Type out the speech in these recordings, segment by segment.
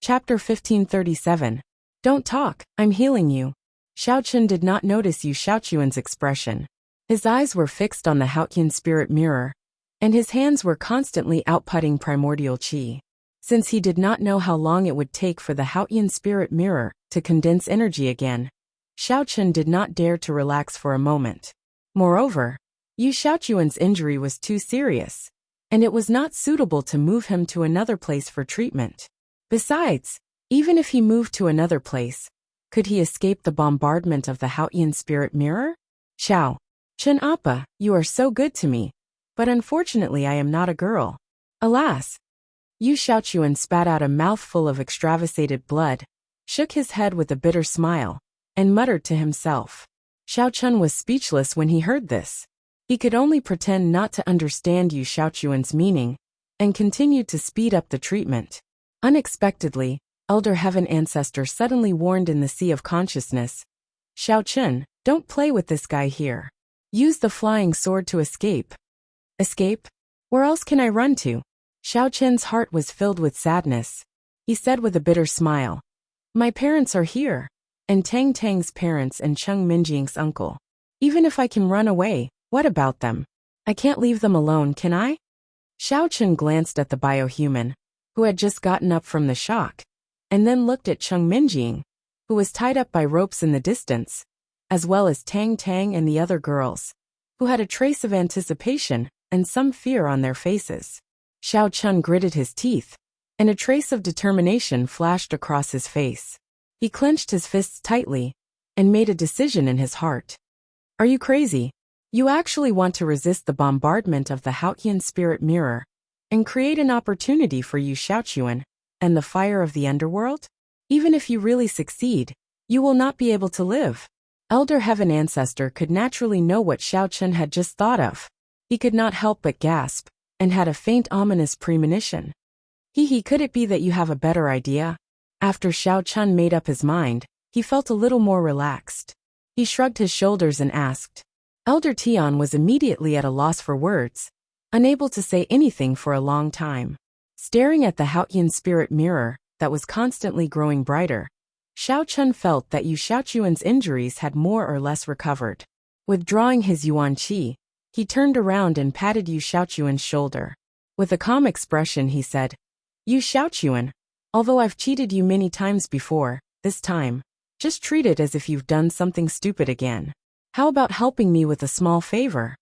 Chapter 1537. Don't talk, I'm healing you. Xiaochen did not notice Yu Xiaochuan's expression. His eyes were fixed on the Haotian spirit mirror, and his hands were constantly outputting primordial qi. Since he did not know how long it would take for the Haotian spirit mirror to condense energy again, Xiaochen did not dare to relax for a moment. Moreover, Yu Xiaochuan's injury was too serious, and it was not suitable to move him to another place for treatment. Besides, even if he moved to another place, could he escape the bombardment of the Haotian spirit mirror? Xiao Chen Appa, you are so good to me, but unfortunately I am not a girl. Alas! Yu Xiaochuan spat out a mouthful of extravasated blood, shook his head with a bitter smile, and muttered to himself. Xiaochen was speechless when he heard this. He could only pretend not to understand Yu Xiaochuan's meaning, and continued to speed up the treatment. Unexpectedly, Elder Heaven Ancestor suddenly warned in the sea of consciousness. Xiaochen, don't play with this guy here. Use the flying sword to escape. Escape? Where else can I run to? Xiaochen's heart was filled with sadness. He said with a bitter smile. My parents are here, and Tang Tang's parents and Cheng Minjing's uncle. Even if I can run away, what about them? I can't leave them alone, can I? Xiaochen glanced at the biohuman, who had just gotten up from the shock, and then looked at Cheng Minjing, who was tied up by ropes in the distance, as well as Tang Tang and the other girls, who had a trace of anticipation and some fear on their faces. Xiaochen gritted his teeth, and a trace of determination flashed across his face. He clenched his fists tightly, and made a decision in his heart. Are you crazy? You actually want to resist the bombardment of the Haotian spirit mirror, and create an opportunity for Yu Xiaochuan and the fire of the underworld? Even if you really succeed, you will not be able to live. Elder Heaven Ancestor could naturally know what Xiaochen had just thought of. He could not help but gasp, and had a faint ominous premonition. Could it be that you have a better idea? After Xiaochen made up his mind, he felt a little more relaxed. He shrugged his shoulders and asked. Elder Tian was immediately at a loss for words, unable to say anything for a long time. Staring at the Haotian spirit mirror that was constantly growing brighter, Xiaochen felt that Yu Xiaochuan's injuries had more or less recovered. Withdrawing his yuan qi, he turned around and patted Yu Xiaochuan's shoulder. With a calm expression he said, Yu Xiaochuan, although I've cheated you many times before, this time, just treat it as if you've done something stupid again. How about helping me with a small favor?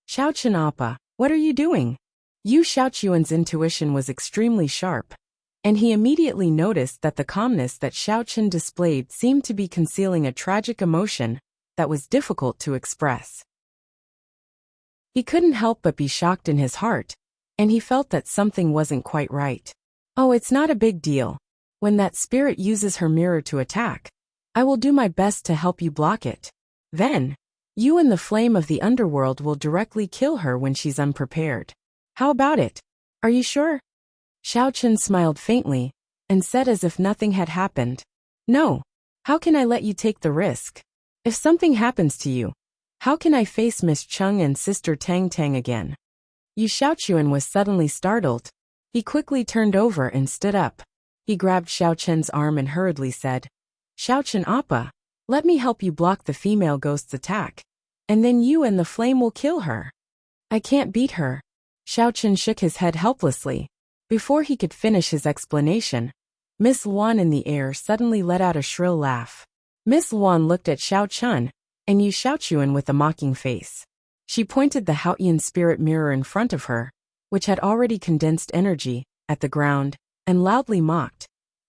Xiaochen Appa, what are you doing? Yu Xiaochuan's intuition was extremely sharp, and he immediately noticed that the calmness that Xiaochen displayed seemed to be concealing a tragic emotion that was difficult to express. He couldn't help but be shocked in his heart, and he felt that something wasn't quite right. Oh, it's not a big deal. When that spirit uses her mirror to attack, I will do my best to help you block it. Then, you and the flame of the underworld will directly kill her when she's unprepared. How about it? Are you sure? Xiaochen smiled faintly, and said as if nothing had happened. No. How can I let you take the risk? If something happens to you, how can I face Miss Cheng and Sister Tang Tang again? Yu Xiaochuan was suddenly startled. He quickly turned over and stood up. He grabbed Xiaochen's arm and hurriedly said, Xiaochen Appa, let me help you block the female ghost's attack, and then you and the flame will kill her. I can't beat her. Xiaochen shook his head helplessly. Before he could finish his explanation, Miss Luan in the air suddenly let out a shrill laugh. Miss Luan looked at Xiaochen and Yu Xiaochuan with a mocking face. She pointed the Haotian spirit mirror in front of her, which had already condensed energy, at the ground, and loudly mocked.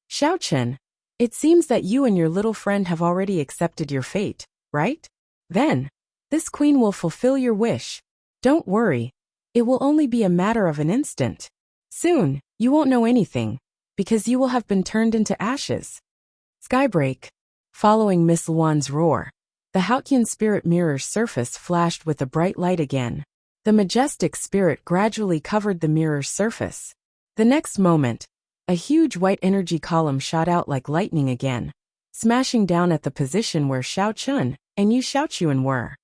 Xiaochen, it seems that you and your little friend have already accepted your fate, right? Then, this queen will fulfill your wish. Don't worry. It will only be a matter of an instant. Soon, you won't know anything, because you will have been turned into ashes. Skybreak. Following Miss Luan's roar, the Haotian spirit mirror's surface flashed with a bright light again. The majestic spirit gradually covered the mirror's surface. The next moment, a huge white energy column shot out like lightning again, smashing down at the position where Xiaochen and Yu Xiaochuan were.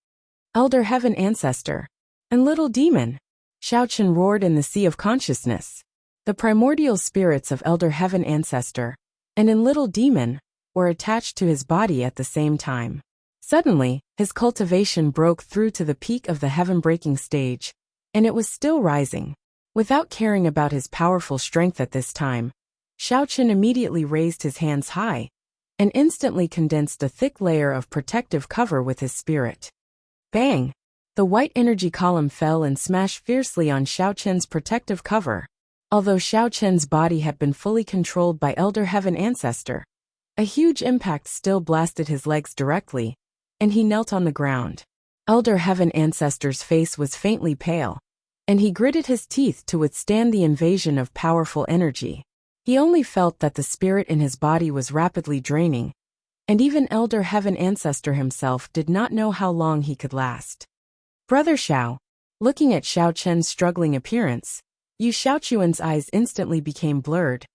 Elder Heaven Ancestor and Little Demon, Xiaochen roared in the sea of consciousness. The primordial spirits of Elder Heaven Ancestor and in Little Demon, were attached to his body at the same time. Suddenly, his cultivation broke through to the peak of the heaven-breaking stage, and it was still rising. Without caring about his powerful strength at this time, Xiaochen immediately raised his hands high and instantly condensed a thick layer of protective cover with his spirit. Bang! The white energy column fell and smashed fiercely on Xiaochen's protective cover. Although Xiaochen's body had been fully controlled by Elder Heaven Ancestor, a huge impact still blasted his legs directly, and he knelt on the ground. Elder Heaven Ancestor's face was faintly pale, and he gritted his teeth to withstand the invasion of powerful energy. He only felt that the spirit in his body was rapidly draining, and even Elder Heaven Ancestor himself did not know how long he could last. Brother Xiao, looking at Xiaochen's struggling appearance, Yu Xiaochuan's eyes instantly became blurred,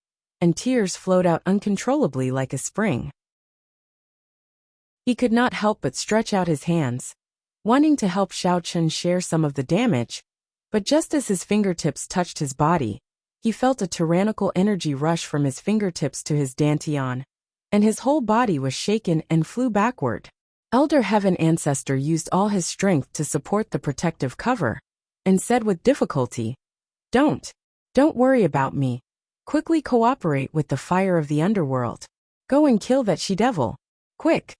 and tears flowed out uncontrollably like a spring. He could not help but stretch out his hands, wanting to help Xiaochen share some of the damage, but just as his fingertips touched his body, he felt a tyrannical energy rush from his fingertips to his dantian, and his whole body was shaken and flew backward. Elder Heaven Ancestor used all his strength to support the protective cover, and said with difficulty, Don't worry about me. Quickly cooperate with the fire of the underworld. Go and kill that she-devil. Quick!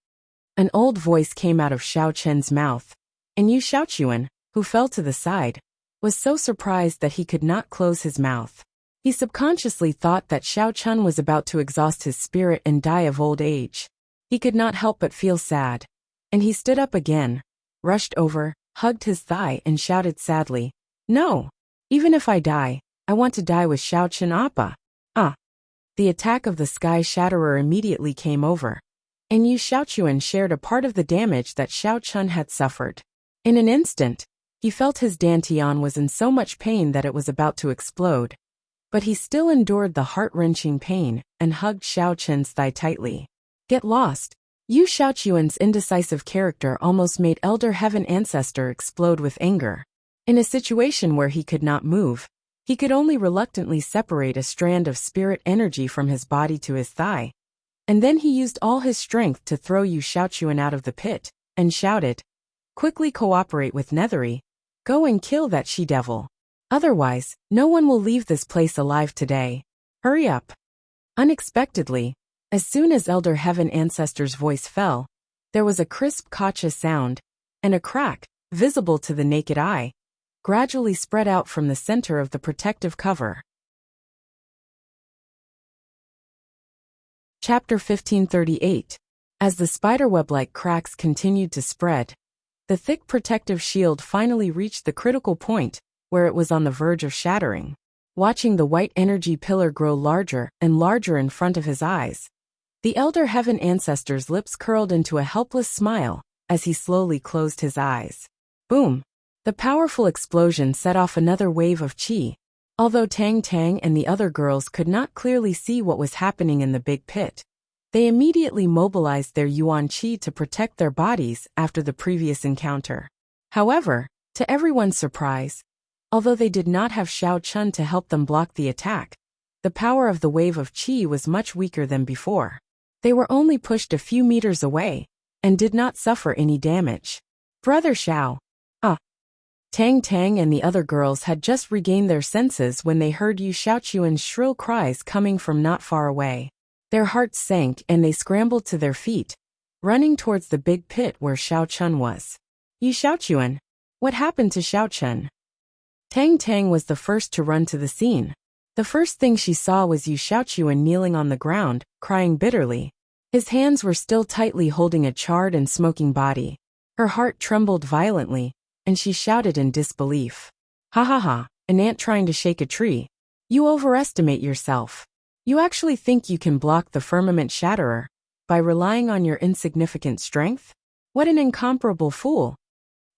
An old voice came out of Xiaochen's mouth, and Yu Xiaochuan, who fell to the side, was so surprised that he could not close his mouth. He subconsciously thought that Xiaochen was about to exhaust his spirit and die of old age. He could not help but feel sad, and he stood up again, rushed over, hugged his thigh and shouted sadly, No! Even if I die, I want to die with Xiaochen Appa. The attack of the Sky Shatterer immediately came over, and Yu Xiaochuan shared a part of the damage that Xiaochen had suffered. In an instant, he felt his dantian was in so much pain that it was about to explode, but he still endured the heart-wrenching pain and hugged Xiaochen's thigh tightly. Get lost! Yu Xiaochuan's indecisive character almost made Elder Heaven Ancestor explode with anger. In a situation where he could not move, he could only reluctantly separate a strand of spirit energy from his body to his thigh, and then he used all his strength to throw Yu Xiaochuan out of the pit, and shouted, Quickly cooperate with Nethery. Go and kill that she-devil. Otherwise, no one will leave this place alive today. Hurry up. Unexpectedly, as soon as Elder Heaven Ancestor's voice fell, there was a crisp kacha sound, and a crack, visible to the naked eye, gradually spread out from the center of the protective cover. Chapter 1538. As the spiderweb-like cracks continued to spread, the thick protective shield finally reached the critical point, where it was on the verge of shattering. Watching the white energy pillar grow larger and larger in front of his eyes, the Elder Heaven Ancestor's lips curled into a helpless smile as he slowly closed his eyes. Boom! The powerful explosion set off another wave of qi. Although Tang Tang and the other girls could not clearly see what was happening in the big pit, they immediately mobilized their yuan qi to protect their bodies after the previous encounter. However, to everyone's surprise, although they did not have Xiaochen to help them block the attack, the power of the wave of qi was much weaker than before. They were only pushed a few meters away, and did not suffer any damage. Brother Xiao! Tang Tang and the other girls had just regained their senses when they heard Yu Xiaochuan's shrill cries coming from not far away. Their hearts sank and they scrambled to their feet, running towards the big pit where Xiaochen was. Yu Xiaochuan, what happened to Xiaochen? Tang Tang was the first to run to the scene. The first thing she saw was Yu Xiaochuan kneeling on the ground, crying bitterly. His hands were still tightly holding a charred and smoking body. Her heart trembled violently, and she shouted in disbelief. Ha ha ha, an ant trying to shake a tree. You overestimate yourself. You actually think you can block the firmament shatterer by relying on your insignificant strength? What an incomparable fool.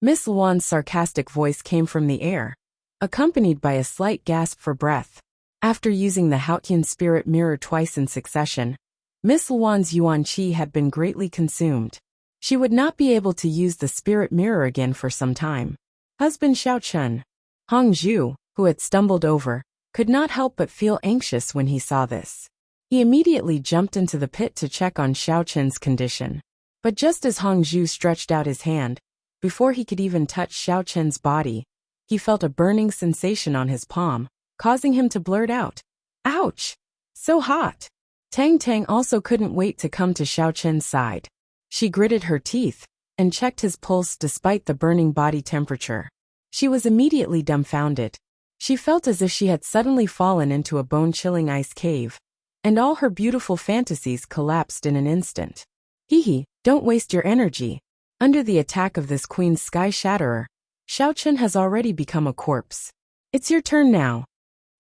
Miss Luan's sarcastic voice came from the air, accompanied by a slight gasp for breath. After using the Haotian spirit mirror twice in succession, Miss Luan's yuan qi had been greatly consumed. She would not be able to use the spirit mirror again for some time. Husband Xiaochen, Hong Zhu, who had stumbled over, could not help but feel anxious when he saw this. He immediately jumped into the pit to check on Xiao Chen's condition. But just as Hongzhu stretched out his hand, before he could even touch Xiao Chen's body, he felt a burning sensation on his palm, causing him to blurt out, "Ouch! So hot!" Tang Tang also couldn't wait to come to Xiao Chen's side. She gritted her teeth and checked his pulse despite the burning body temperature. She was immediately dumbfounded. She felt as if she had suddenly fallen into a bone-chilling ice cave, and all her beautiful fantasies collapsed in an instant. Hee, don't waste your energy. Under the attack of this Queen's Sky Shatterer, Xiao Chen has already become a corpse. It's your turn now.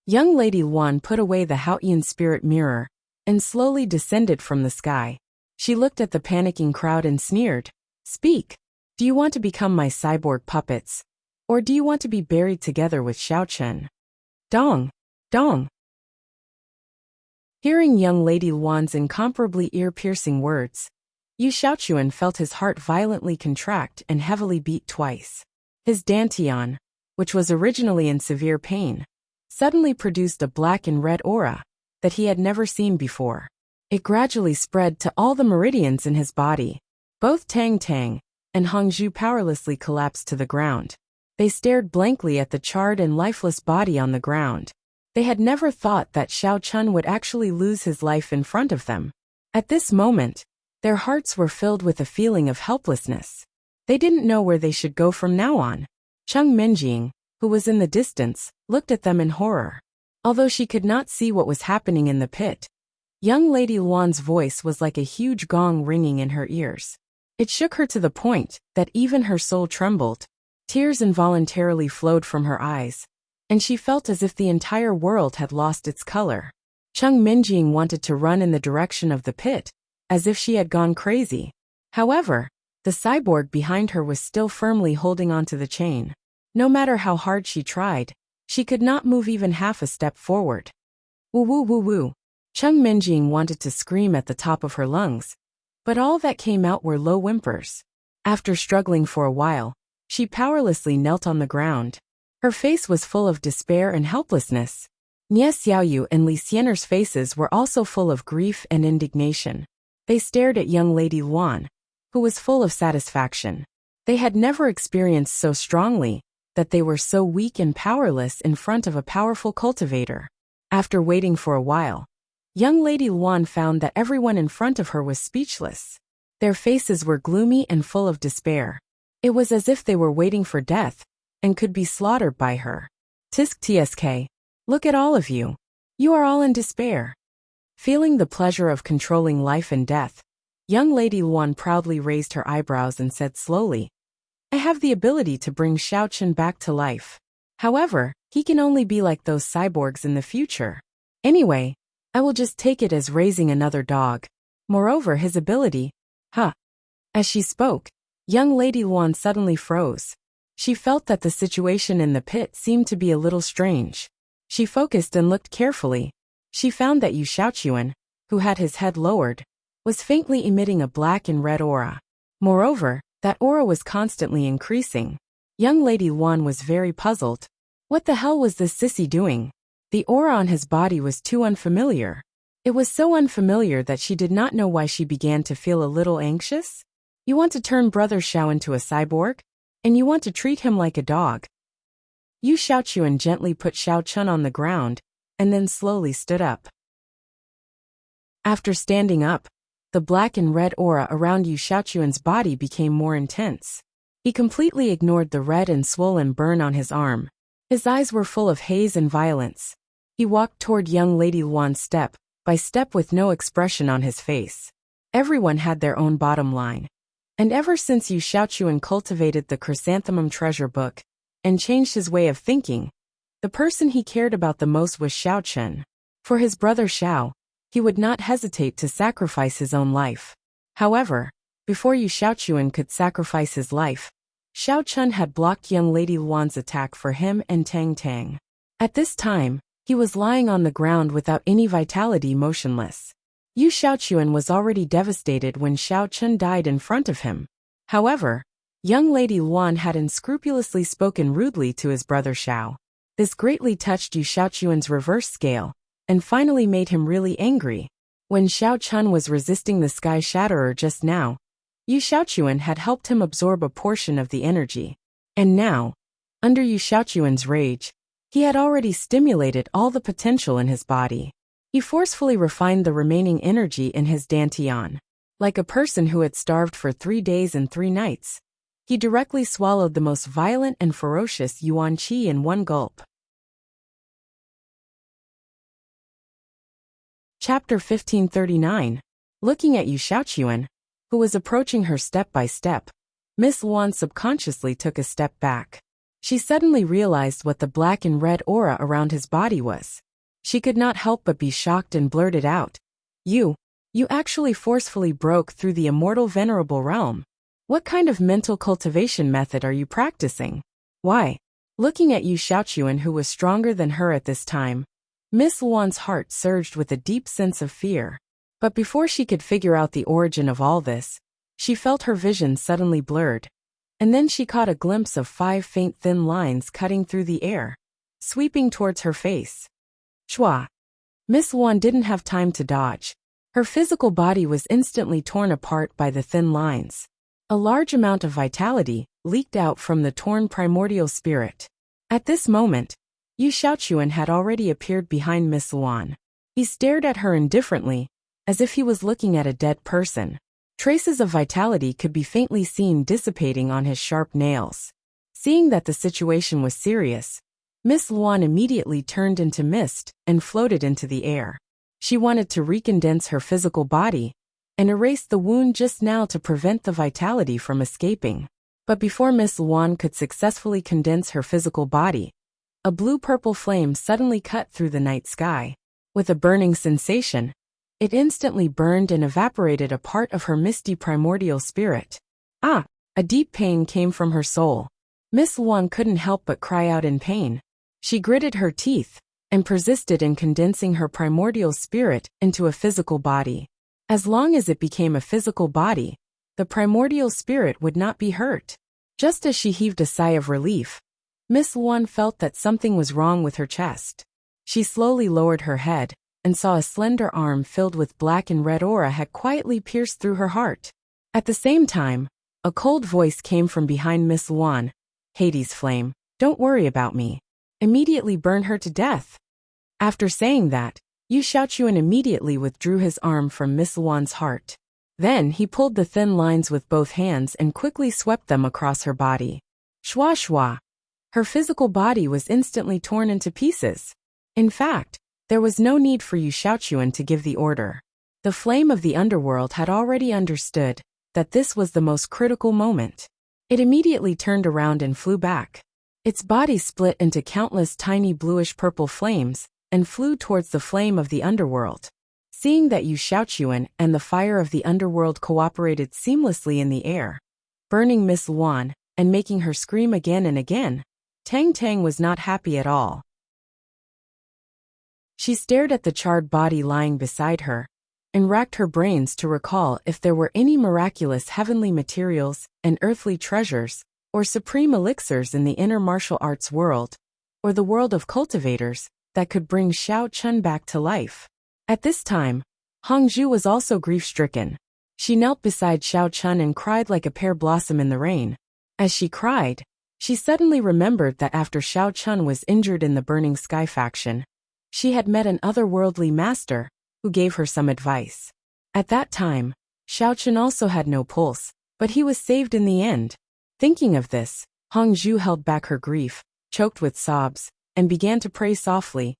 Young Lady Luan put away the Haotian spirit mirror and slowly descended from the sky. She looked at the panicking crowd and sneered, "Speak. Do you want to become my cyborg puppets? Or do you want to be buried together with Xiao Chen?" Dong! Dong! Hearing young Lady Luan's incomparably ear-piercing words, Yu Xiaochuan felt his heart violently contract and heavily beat twice. His dantian, which was originally in severe pain, suddenly produced a black and red aura that he had never seen before. It gradually spread to all the meridians in his body. Both Tang Tang and Hongzhu powerlessly collapsed to the ground. They stared blankly at the charred and lifeless body on the ground. They had never thought that Xiao Chen would actually lose his life in front of them. At this moment, their hearts were filled with a feeling of helplessness. They didn't know where they should go from now on. Cheng Minjing, who was in the distance, looked at them in horror. Although she could not see what was happening in the pit, young Lady Luan's voice was like a huge gong ringing in her ears. It shook her to the point that even her soul trembled. Tears involuntarily flowed from her eyes, and she felt as if the entire world had lost its color. Cheng Minjing wanted to run in the direction of the pit, as if she had gone crazy. However, the cyborg behind her was still firmly holding onto the chain. No matter how hard she tried, she could not move even half a step forward. Woo woo woo woo. Cheng Minjing wanted to scream at the top of her lungs, but all that came out were low whimpers. After struggling for a while, she powerlessly knelt on the ground. Her face was full of despair and helplessness. Nie Xiaoyu and Li Xiener's faces were also full of grief and indignation. They stared at young Lady Luan, who was full of satisfaction. They had never experienced so strongly that they were so weak and powerless in front of a powerful cultivator. After waiting for a while, young Lady Luan found that everyone in front of her was speechless. Their faces were gloomy and full of despair. It was as if they were waiting for death and could be slaughtered by her. Tisk tsk. Look at all of you. You are all in despair. Feeling the pleasure of controlling life and death, young Lady Luan proudly raised her eyebrows and said slowly, "I have the ability to bring Xiao Chen back to life. However, he can only be like those cyborgs in the future. Anyway, I will just take it as raising another dog. Moreover, his ability, huh." As she spoke, young Lady Luan suddenly froze. She felt that the situation in the pit seemed to be a little strange. She focused and looked carefully. She found that Yu Xiaochuan, who had his head lowered, was faintly emitting a black and red aura. Moreover, that aura was constantly increasing. Young Lady Luan was very puzzled. What the hell was this sissy doing? The aura on his body was too unfamiliar. It was so unfamiliar that she did not know why she began to feel a little anxious. You want to turn Brother Xiao into a cyborg? And you want to treat him like a dog? Yu Xiaochuan gently put Xiao Chen on the ground, and then slowly stood up. After standing up, the black and red aura around Yu Xiaochuan's body became more intense. He completely ignored the red and swollen burn on his arm. His eyes were full of haze and violence. He walked toward young Lady Luan step by step with no expression on his face. Everyone had their own bottom line. And ever since Yu Xiaochuan cultivated the Chrysanthemum Treasure Book and changed his way of thinking, the person he cared about the most was Xiao Chen. For his brother Xiao, he would not hesitate to sacrifice his own life. However, before Yu Xiaochuan could sacrifice his life, Xiao Chen had blocked young Lady Luan's attack for him and Tang Tang. At this time, he was lying on the ground without any vitality, motionless. Yu Xiaochuan was already devastated when Xiao Chen died in front of him. However, young Lady Luan had unscrupulously spoken rudely to his brother Xiao. This greatly touched Yu Xiaochuan's reverse scale, and finally made him really angry. When Xiao Chun was resisting the sky shatterer just now, Yu Xiaochuan had helped him absorb a portion of the energy. And now, under Yu Xiaochuan's rage, he had already stimulated all the potential in his body. He forcefully refined the remaining energy in his dantian. Like a person who had starved for 3 days and 3 nights, he directly swallowed the most violent and ferocious yuan qi in one gulp. Chapter 1539. Looking at Yu Xiaochuan, who was approaching her step by step, Miss Luan subconsciously took a step back. She suddenly realized what the black and red aura around his body was. She could not help but be shocked and blurted out, You actually forcefully broke through the immortal venerable realm. What kind of mental cultivation method are you practicing? Why? Looking at Yu Xiaochuan, who was stronger than her at this time, Miss Luan's heart surged with a deep sense of fear. But before she could figure out the origin of all this, she felt her vision suddenly blurred. And then she caught a glimpse of 5 faint thin lines cutting through the air, sweeping towards her face. Shwa! Miss Luan didn't have time to dodge. Her physical body was instantly torn apart by the thin lines. A large amount of vitality leaked out from the torn primordial spirit. At this moment, Yu Xiaochuan had already appeared behind Miss Luan. He stared at her indifferently, as if he was looking at a dead person. Traces of vitality could be faintly seen dissipating on his sharp nails. Seeing that the situation was serious, Miss Luan immediately turned into mist and floated into the air. She wanted to recondense her physical body and erase the wound just now to prevent the vitality from escaping. But before Miss Luan could successfully condense her physical body, a blue-purple flame suddenly cut through the night sky. With a burning sensation, it instantly burned and evaporated a part of her misty primordial spirit. Ah! A deep pain came from her soul. Miss Luan couldn't help but cry out in pain. She gritted her teeth and persisted in condensing her primordial spirit into a physical body. As long as it became a physical body, the primordial spirit would not be hurt. Just as she heaved a sigh of relief, Miss Luan felt that something was wrong with her chest. She slowly lowered her head and saw a slender arm filled with black and red aura had quietly pierced through her heart. At the same time, a cold voice came from behind Miss Luan. Hades flame, don't worry about me. Immediately burn her to death. After saying that, Yu Xiaochuan immediately withdrew his arm from Miss Luan's heart. Then he pulled the thin lines with both hands and quickly swept them across her body. Shwa shwa! Her physical body was instantly torn into pieces. In fact, there was no need for Yu Xiaochuan to give the order. The flame of the underworld had already understood that this was the most critical moment. It immediately turned around and flew back. Its body split into countless tiny bluish-purple flames and flew towards the flame of the underworld. Seeing that Yu Xiaochuan and the fire of the underworld cooperated seamlessly in the air, burning Miss Luan and making her scream again and again, Tang Tang was not happy at all. She stared at the charred body lying beside her and racked her brains to recall if there were any miraculous heavenly materials and earthly treasures or supreme elixirs in the inner martial arts world, or the world of cultivators, that could bring Xiao Chun back to life. At this time, Hongzhu was also grief-stricken. She knelt beside Xiao Chun and cried like a pear blossom in the rain. As she cried, she suddenly remembered that after Xiao Chun was injured in the Burning Sky faction, she had met an otherworldly master who gave her some advice. At that time, Xiao Chun also had no pulse, but he was saved in the end. Thinking of this, Hongzhu held back her grief, choked with sobs, and began to pray softly.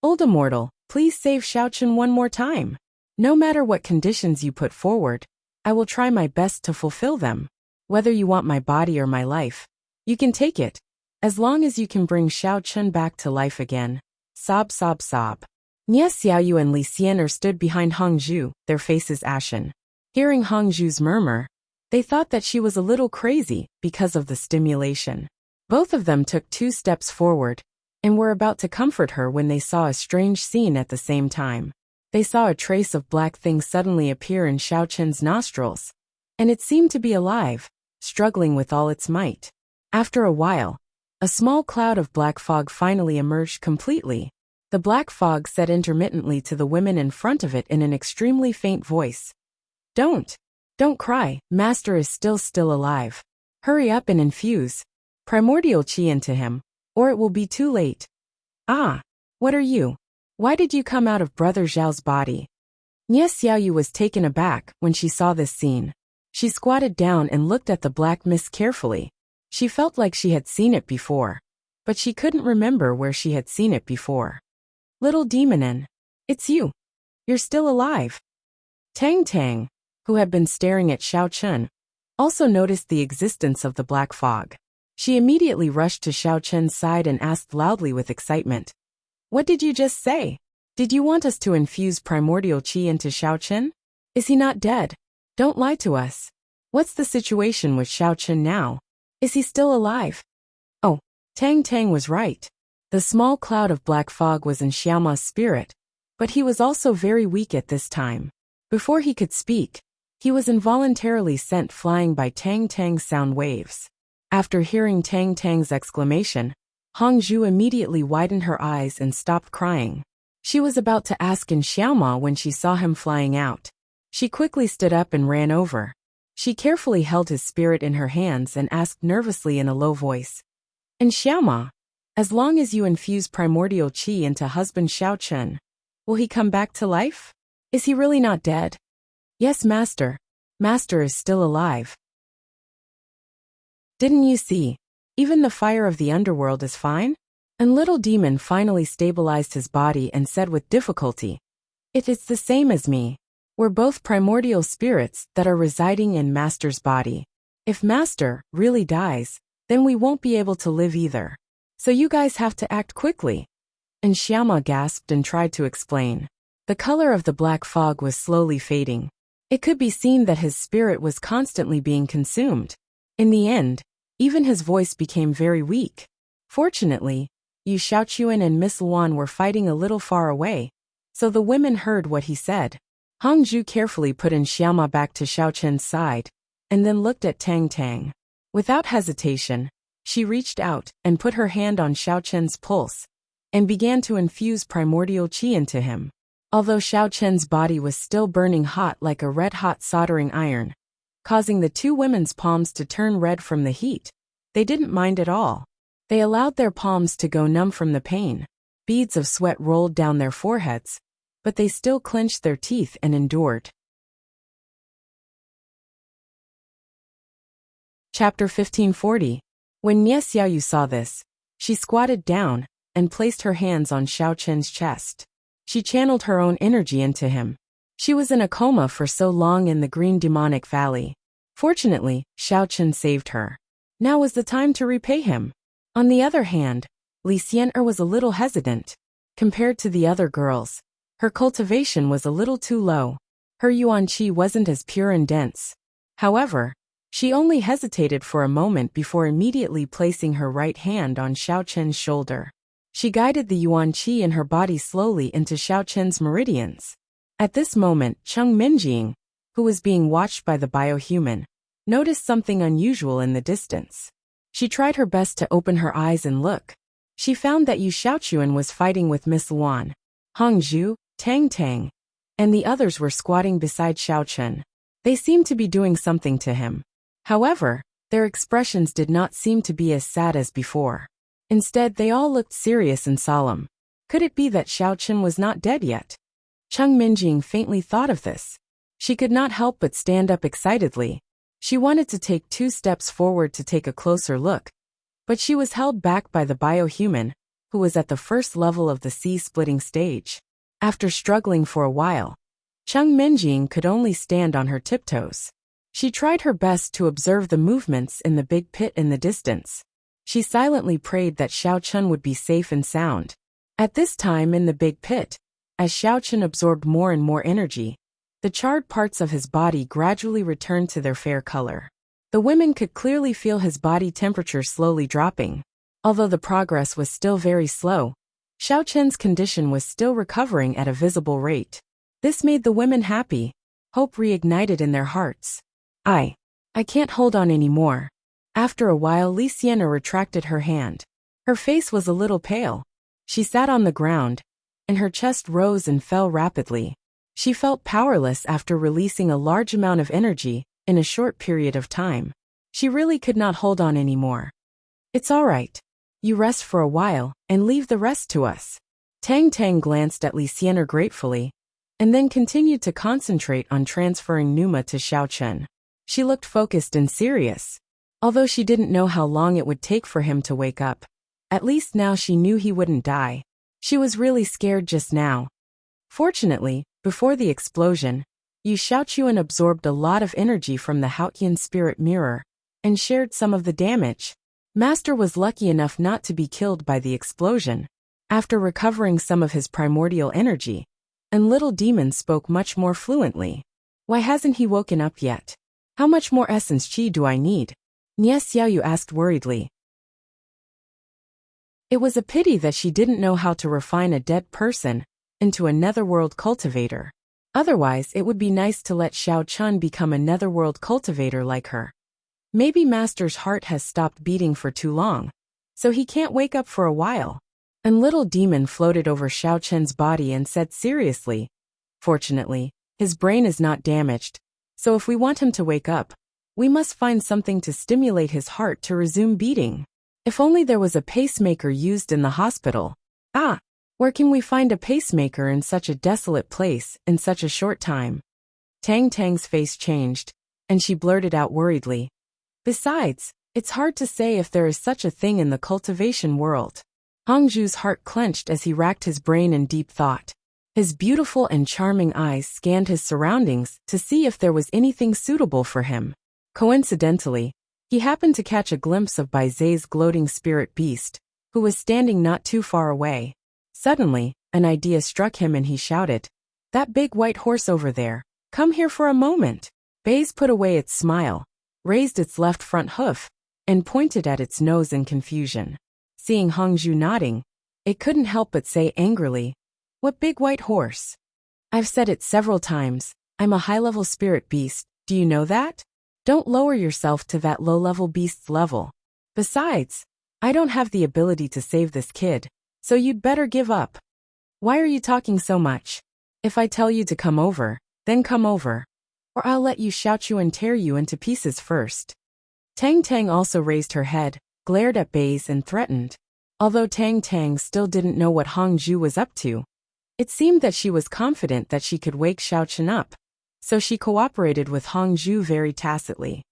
Old Immortal, please save Xiao Chun one more time. No matter what conditions you put forward, I will try my best to fulfill them. Whether you want my body or my life, you can take it, as long as you can bring Xiao Chun back to life again. Sob, sob, sob. Nie Xiaoyu and Li Xianer stood behind Hongzhu, their faces ashen. Hearing Hongzhu's murmur, they thought that she was a little crazy because of the stimulation. Both of them took 2 steps forward and were about to comfort her when they saw a strange scene at the same time. They saw a trace of black thing suddenly appear in Xiao Chun's nostrils, and it seemed to be alive, struggling with all its might. After a while, a small cloud of black fog finally emerged completely. The The black fog said intermittently to the women in front of it in an extremely faint voice. Don't cry, Master is still alive. Hurry up and infuse primordial chi into him, or it will be too late. Ah, what are you? Why did you come out of Brother Zhao's body? Nie Xiaoyu was taken aback when she saw this scene. She squatted down and looked at the black mist carefully. She felt like she had seen it before, but she couldn't remember where she had seen it before. Little demonin, it's you. You're still alive. Tang, who had been staring at Xiao Chun, also noticed the existence of the black fog. She immediately rushed to Xiao Chun's side and asked loudly with excitement. What did you just say? Did you want us to infuse primordial chi into Xiao Chun? Is he not dead? Don't lie to us. What's the situation with Xiao Chun now? Is he still alive? Oh, Tang was right. The small cloud of black fog was in Xiaoma's spirit, but he was also very weak at this time. Before he could speak, he was involuntarily sent flying by Tang's sound waves. After hearing Tang's exclamation, Hongzhu immediately widened her eyes and stopped crying. She was about to ask in Xiaoma when she saw him flying out. She quickly stood up and ran over. She carefully held his spirit in her hands and asked nervously in a low voice. And Xiaoma, as long as you infuse primordial chi into husband Xiao Chun, will he come back to life? Is he really not dead? Yes, Master. Master is still alive. Didn't you see? Even the fire of the underworld is fine? And little demon finally stabilized his body and said with difficulty, It is the same as me. We're both primordial spirits that are residing in Master's body. If Master really dies, then we won't be able to live either. So you guys have to act quickly. And Xiaoma gasped and tried to explain. The color of the black fog was slowly fading. It could be seen that his spirit was constantly being consumed. In the end, even his voice became very weak. Fortunately, Yu Xiaochuan and Miss Luan were fighting a little far away, so the women heard what he said. Hongzhu carefully put in Xiaoma back to Xiao Chen's side, and then looked at Tang. Without hesitation, she reached out and put her hand on Xiao Chen's pulse, and began to infuse primordial chi into him. Although Xiao Chen's body was still burning hot like a red-hot soldering iron, causing the two women's palms to turn red from the heat, they didn't mind at all. They allowed their palms to go numb from the pain. Beads of sweat rolled down their foreheads, but they still clenched their teeth and endured. Chapter 1540. When Nie Xiaoyu saw this, she squatted down and placed her hands on Xiao Chen's chest. She channeled her own energy into him. She was in a coma for so long in the Green Demonic Valley. Fortunately, Xiao Chen saved her. Now was the time to repay him. On the other hand, Li Xian'er was a little hesitant. Compared to the other girls, her cultivation was a little too low. Her yuan qi wasn't as pure and dense. However, she only hesitated for a moment before immediately placing her right hand on Xiao Chen's shoulder. She guided the yuan qi in her body slowly into Xiao Chen's meridians. At this moment, Cheng Minjing, who was being watched by the biohuman, noticed something unusual in the distance. She tried her best to open her eyes and look. She found that Yu Xiaochuan was fighting with Miss Luan, Hongzhu, Tang, and the others were squatting beside Xiao Chen. They seemed to be doing something to him. However, their expressions did not seem to be as sad as before. Instead, they all looked serious and solemn. Could it be that Xiao Chen was not dead yet? Cheng Minjing faintly thought of this. She could not help but stand up excitedly. She wanted to take 2 steps forward to take a closer look, but she was held back by the biohuman, who was at the first level of the sea-splitting stage. After struggling for a while, Cheng Minjing could only stand on her tiptoes. She tried her best to observe the movements in the big pit in the distance. She silently prayed that Xiao Chen would be safe and sound. At this time in the big pit, as Xiao Chen absorbed more and more energy, the charred parts of his body gradually returned to their fair color. The women could clearly feel his body temperature slowly dropping. Although the progress was still very slow, Xiao Chen's condition was still recovering at a visible rate. This made the women happy. Hope reignited in their hearts. I can't hold on anymore. After a while, Li Xian'er retracted her hand. Her face was a little pale. She sat on the ground, and her chest rose and fell rapidly. She felt powerless after releasing a large amount of energy in a short period of time. She really could not hold on anymore. "It's all right. You rest for a while and leave the rest to us." Tang Tang glanced at Li Xianer gratefully, and then continued to concentrate on transferring Numa to Xiao Chun. She looked focused and serious. Although she didn't know how long it would take for him to wake up, at least now she knew he wouldn't die. She was really scared just now. Fortunately, before the explosion, Yu Xiaochuan absorbed a lot of energy from the Haotian spirit mirror and shared some of the damage. Master was lucky enough not to be killed by the explosion. After recovering some of his primordial energy, and Little Demon spoke much more fluently. "Why hasn't he woken up yet? How much more essence chi do I need?" Nie Xiaoyu asked worriedly. It was a pity that she didn't know how to refine a dead person into a netherworld cultivator. Otherwise, it would be nice to let Xiao Chun become a netherworld cultivator like her. Maybe Master's heart has stopped beating for too long, so he can't wake up for a while. And Little Demon floated over Xiao Chun's body and said seriously, "Fortunately, his brain is not damaged, so if we want him to wake up, we must find something to stimulate his heart to resume beating. If only there was a pacemaker used in the hospital." "Ah, where can we find a pacemaker in such a desolate place in such a short time?" Tang Tang's face changed, and she blurted out worriedly, "Besides, it's hard to say if there is such a thing in the cultivation world." Hongzhu's heart clenched as he racked his brain in deep thought. His beautiful and charming eyes scanned his surroundings to see if there was anything suitable for him. Coincidentally, he happened to catch a glimpse of Bai Zai's gloating spirit beast, who was standing not too far away. Suddenly, an idea struck him and he shouted, "That big white horse over there, come here for a moment." Bai's put away its smile, raised its left front hoof, and pointed at its nose in confusion. Seeing Hongzhu nodding, it couldn't help but say angrily, "What big white horse? I've said it several times, I'm a high-level spirit beast, do you know that? Don't lower yourself to that low-level beast's level. Besides, I don't have the ability to save this kid, so you'd better give up. Why are you talking so much? If I tell you to come over, then come over. Or I'll let you shout you and tear you into pieces first." Tang Tang also raised her head, glared at Baize and threatened. Although Tang Tang still didn't know what Hongzhu was up to, it seemed that she was confident that she could wake Xiao Chen up, so she cooperated with Hongzhu very tacitly.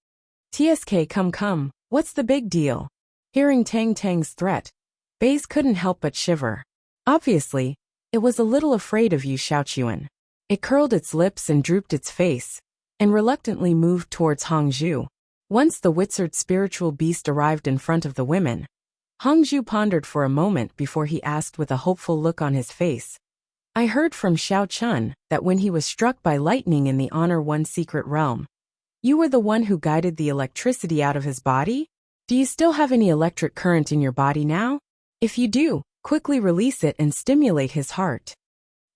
"TSK, come, what's the big deal?" Hearing Tang Tang's threat, Baize couldn't help but shiver. Obviously, it was a little afraid of Yu Xiaochuan. It curled its lips and drooped its face, and reluctantly moved towards Hongzhu. Once the wizard spiritual beast arrived in front of the women, Hongzhu pondered for a moment before he asked with a hopeful look on his face, "I heard from Xiao Chun that when he was struck by lightning in the Honor One secret realm, you were the one who guided the electricity out of his body? Do you still have any electric current in your body now? If you do, quickly release it and stimulate his heart."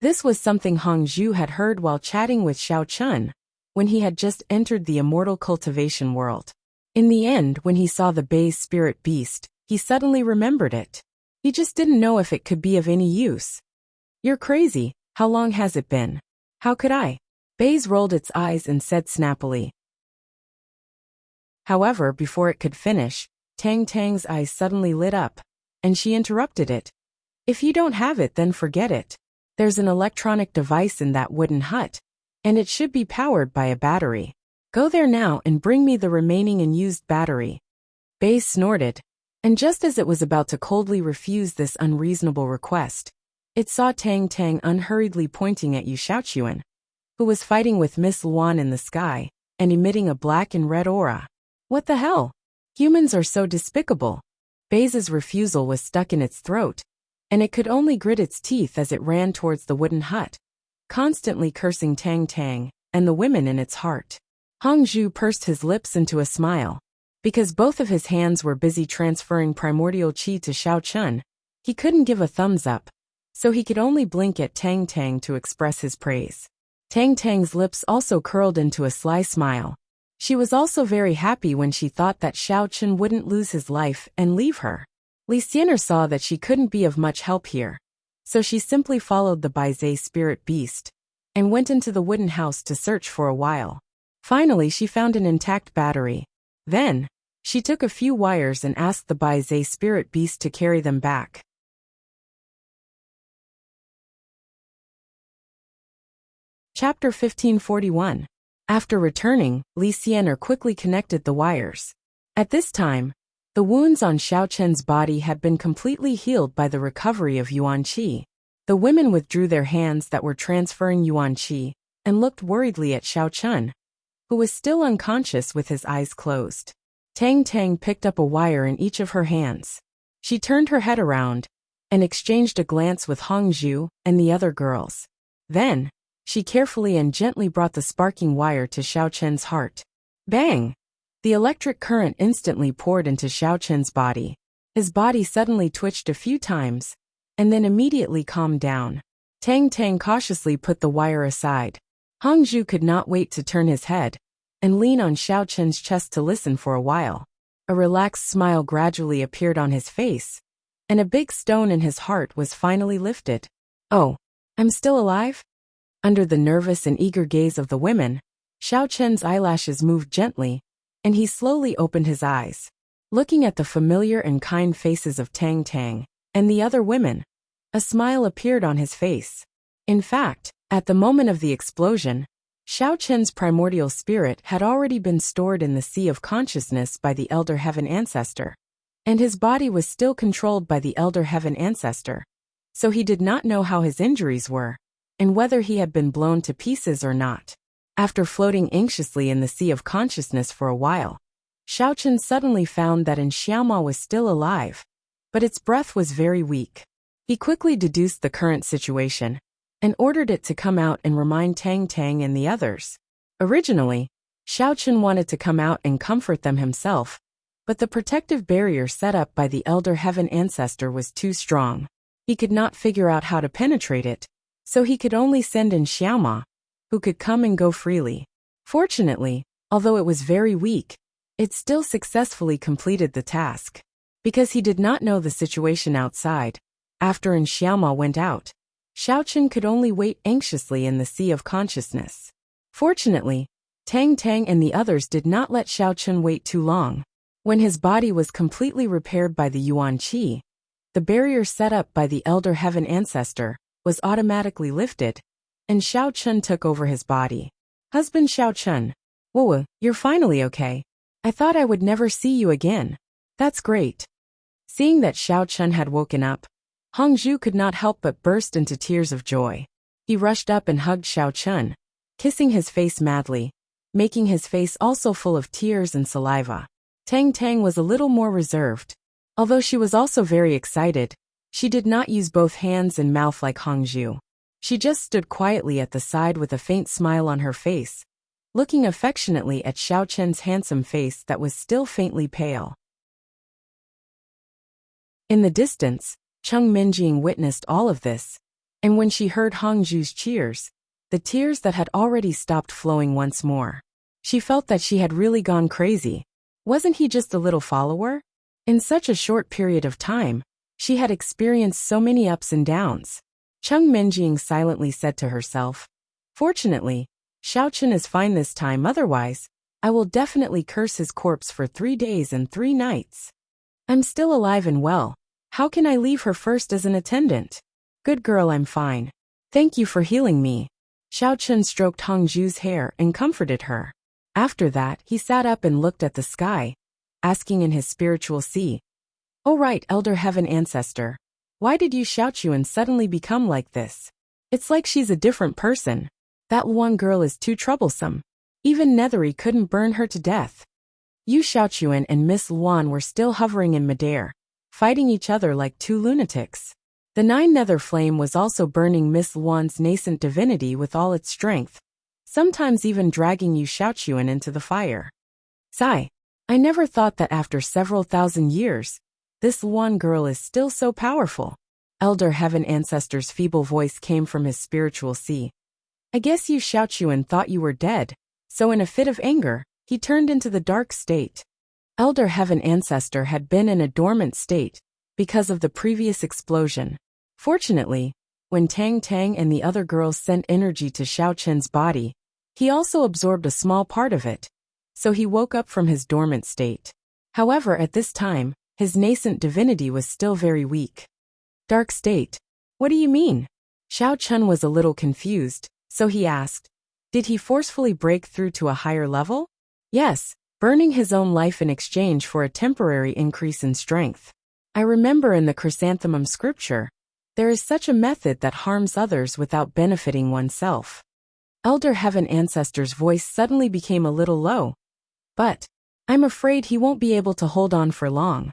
This was something Hongzhu had heard while chatting with Xiao Chun, when he had just entered the immortal cultivation world. In the end, when he saw the Baize spirit beast, he suddenly remembered it. He just didn't know if it could be of any use. "You're crazy, how long has it been? How could I?" Baize rolled its eyes and said snappily. However, before it could finish, Tang Tang's eyes suddenly lit up, and she interrupted it. "If you don't have it, then forget it. There's an electronic device in that wooden hut, and it should be powered by a battery. Go there now and bring me the remaining unused battery." Baize snorted, and just as it was about to coldly refuse this unreasonable request, it saw Tang Tang unhurriedly pointing at Yu Xiaochuan, who was fighting with Miss Luan in the sky, and emitting a black and red aura. What the hell? Humans are so despicable. Baize's refusal was stuck in its throat, and it could only grit its teeth as it ran towards the wooden hut, constantly cursing Tang Tang and the women in its heart. Hongzhu pursed his lips into a smile. Because both of his hands were busy transferring primordial qi to Xiao Chun, he couldn't give a thumbs up, so he could only blink at Tang Tang to express his praise. Tang Tang's lips also curled into a sly smile. She was also very happy when she thought that Xiao Chun wouldn't lose his life and leave her. Li Xianer saw that she couldn't be of much help here, so she simply followed the Baizé spirit beast and went into the wooden house to search for a while. Finally, she found an intact battery. Then, she took a few wires and asked the Baizé spirit beast to carry them back. Chapter 1541. After returning, Li Xian'er quickly connected the wires. At this time, the wounds on Xiao Chen's body had been completely healed by the recovery of Yuan Qi. The women withdrew their hands that were transferring Yuan Qi and looked worriedly at Xiao Chen, who was still unconscious with his eyes closed. Tang Tang picked up a wire in each of her hands. She turned her head around and exchanged a glance with Hong Zhu and the other girls. Then, she carefully and gently brought the sparking wire to Xiao Chen's heart. Bang! The electric current instantly poured into Xiao Chen's body. His body suddenly twitched a few times, and then immediately calmed down. Tang Tang cautiously put the wire aside. Hong Zhu could not wait to turn his head and lean on Xiao Chen's chest to listen for a while. A relaxed smile gradually appeared on his face, and a big stone in his heart was finally lifted. Oh, I'm still alive? Under the nervous and eager gaze of the women, Xiao Chen's eyelashes moved gently, and he slowly opened his eyes. Looking at the familiar and kind faces of Tang Tang and the other women, a smile appeared on his face. In fact, at the moment of the explosion, Xiao Chen's primordial spirit had already been stored in the sea of consciousness by the Elder Heaven Ancestor, and his body was still controlled by the Elder Heaven Ancestor, so he did not know how his injuries were, and whether he had been blown to pieces or not. After floating anxiously in the sea of consciousness for a while, Xiao Chen suddenly found that Xiaoma was still alive, but its breath was very weak. He quickly deduced the current situation and ordered it to come out and remind Tang Tang and the others. Originally, Xiao Chen wanted to come out and comfort them himself, but the protective barrier set up by the Elder Heaven Ancestor was too strong. He could not figure out how to penetrate it, so he could only send in Xiaoma, who could come and go freely. Fortunately, although it was very weak, it still successfully completed the task. Because he did not know the situation outside, after Xiaoma went out, Xiao Chen could only wait anxiously in the sea of consciousness. Fortunately, Tang Tang and the others did not let Xiao Chen wait too long. When his body was completely repaired by the Yuan Qi, the barrier set up by the Elder Heaven Ancestor was automatically lifted, and Xiao Chen took over his body. Husband Xiao Chen, whoa, you're finally okay. I thought I would never see you again. That's great. Seeing that Xiao Chen had woken up, Hong Zhu could not help but burst into tears of joy. He rushed up and hugged Xiao Chen, kissing his face madly, making his face also full of tears and saliva. Tang Tang was a little more reserved. Although she was also very excited, she did not use both hands and mouth like Hong Zhu. She just stood quietly at the side with a faint smile on her face, looking affectionately at Xiao Chen's handsome face that was still faintly pale. In the distance, Cheng Minjing witnessed all of this, and when she heard Hong Zhu's cheers, the tears that had already stopped flowing once more. She felt that she had really gone crazy. Wasn't he just a little follower? In such a short period of time, she had experienced so many ups and downs. Cheng Minjing silently said to herself, "Fortunately, Xiao Chen is fine this time, otherwise, I will definitely curse his corpse for 3 days and 3 nights. I'm still alive and well. How can I leave her first as an attendant? Good girl, I'm fine. Thank you for healing me." Xiao Chen stroked Hong Zhu's hair and comforted her. After that, he sat up and looked at the sky, asking in his spiritual sea, "Oh right, Elder Heaven Ancestor, why did you Xiaochuan suddenly become like this? It's like she's a different person. That one girl is too troublesome. Even Nethery couldn't burn her to death." Yu Xiaochuan and Miss Luan were still hovering in midair, fighting each other like 2 lunatics. The 9 nether flame was also burning Miss Luan's nascent divinity with all its strength, sometimes even dragging Yu Xiaochuan into the fire. Sigh, I never thought that after several thousand years, this Luan girl is still so powerful. Elder Heaven Ancestor's feeble voice came from his spiritual sea. I guess Yu Xiaochuan thought you were dead, so in a fit of anger, he turned into the dark state. Elder Heaven Ancestor had been in a dormant state because of the previous explosion. Fortunately, When Tang Tang and the other girls sent energy to Xiao Chen's body, he also absorbed a small part of it, so he woke up from his dormant state. However, at this time, his nascent divinity was still very weak. Dark state? What do you mean? Xiao Chen was a little confused, so he asked, did he forcefully break through to a higher level? Yes, burning his own life in exchange for a temporary increase in strength. I remember in the Chrysanthemum scripture, there is such a method that harms others without benefiting oneself. Elder Heaven Ancestor's voice suddenly became a little low. But I'm afraid he won't be able to hold on for long.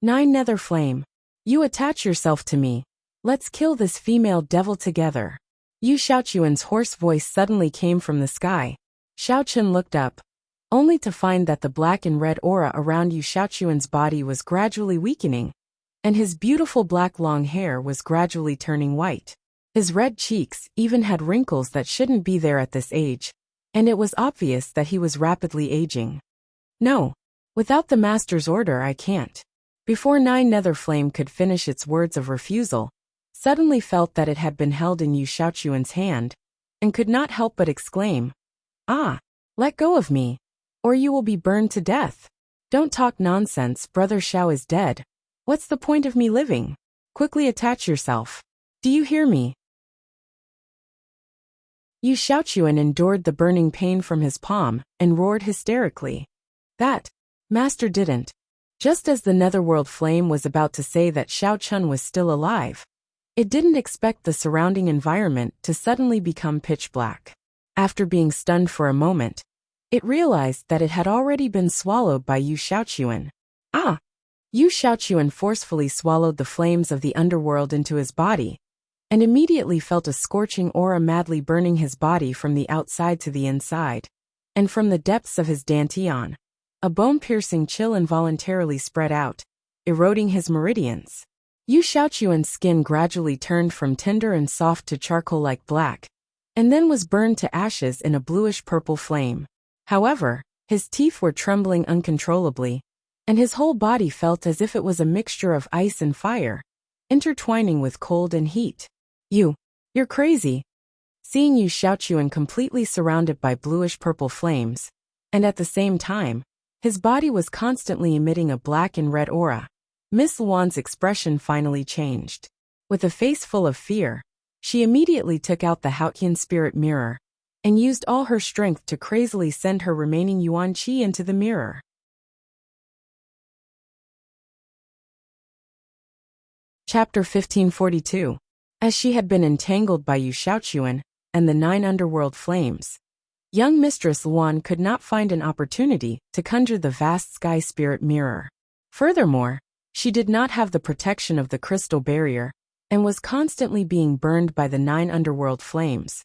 Nine Nether Flame, you attach yourself to me. Let's kill this female devil together. Yu Xiaochuan's hoarse voice suddenly came from the sky. Xiao Chen looked up, only to find that the black and red aura around Yu Xiaochuan's body was gradually weakening, and his beautiful black long hair was gradually turning white. His red cheeks even had wrinkles that shouldn't be there at this age, and it was obvious that he was rapidly aging. No, without the master's order I can't. Before Nine Nether Flame could finish its words of refusal, suddenly felt that it had been held in Yu Xiaochuan's hand, and could not help but exclaim, "Ah, let go of me, or you will be burned to death. Don't talk nonsense, Brother Xiao is dead. What's the point of me living? Quickly attach yourself. Do you hear me?" Yu Xiaochuan endured the burning pain from his palm and roared hysterically. That master didn't. Just as the netherworld flame was about to say that Xiao Chun was still alive, it didn't expect the surrounding environment to suddenly become pitch black. After being stunned for a moment, it realized that it had already been swallowed by Yu Xiaochuan. Ah! Yu Xiaochuan forcefully swallowed the flames of the underworld into his body, and immediately felt a scorching aura madly burning his body from the outside to the inside, and from the depths of his dantian. A bone-piercing chill involuntarily spread out, eroding his meridians. Yu Xiaochuan's skin gradually turned from tender and soft to charcoal-like black, and then was burned to ashes in a bluish-purple flame. However, his teeth were trembling uncontrollably, and his whole body felt as if it was a mixture of ice and fire, intertwining with cold and heat. You're crazy. Seeing Yu Xiaochuan completely surrounded by bluish-purple flames, and at the same time, his body was constantly emitting a black and red aura, Miss Luan's expression finally changed. With a face full of fear, she immediately took out the Haotian spirit mirror, and used all her strength to crazily send her remaining Yuan Qi into the mirror. Chapter 1542. As she had been entangled by Yu Xiaochuan and the 9 underworld flames, young Mistress Luan could not find an opportunity to conjure the vast sky spirit mirror. Furthermore, she did not have the protection of the crystal barrier, and was constantly being burned by the 9 underworld flames,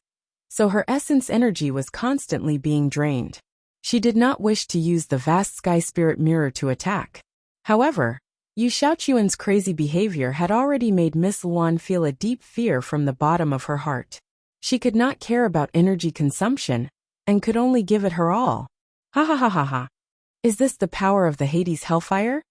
so her essence energy was constantly being drained. She did not wish to use the vast sky spirit mirror to attack. However, Yu Xiaochuan's crazy behavior had already made Miss Luan feel a deep fear from the bottom of her heart. She could not care about energy consumption, and could only give it her all. Ha ha ha ha ha. Is this the power of the Hades hellfire?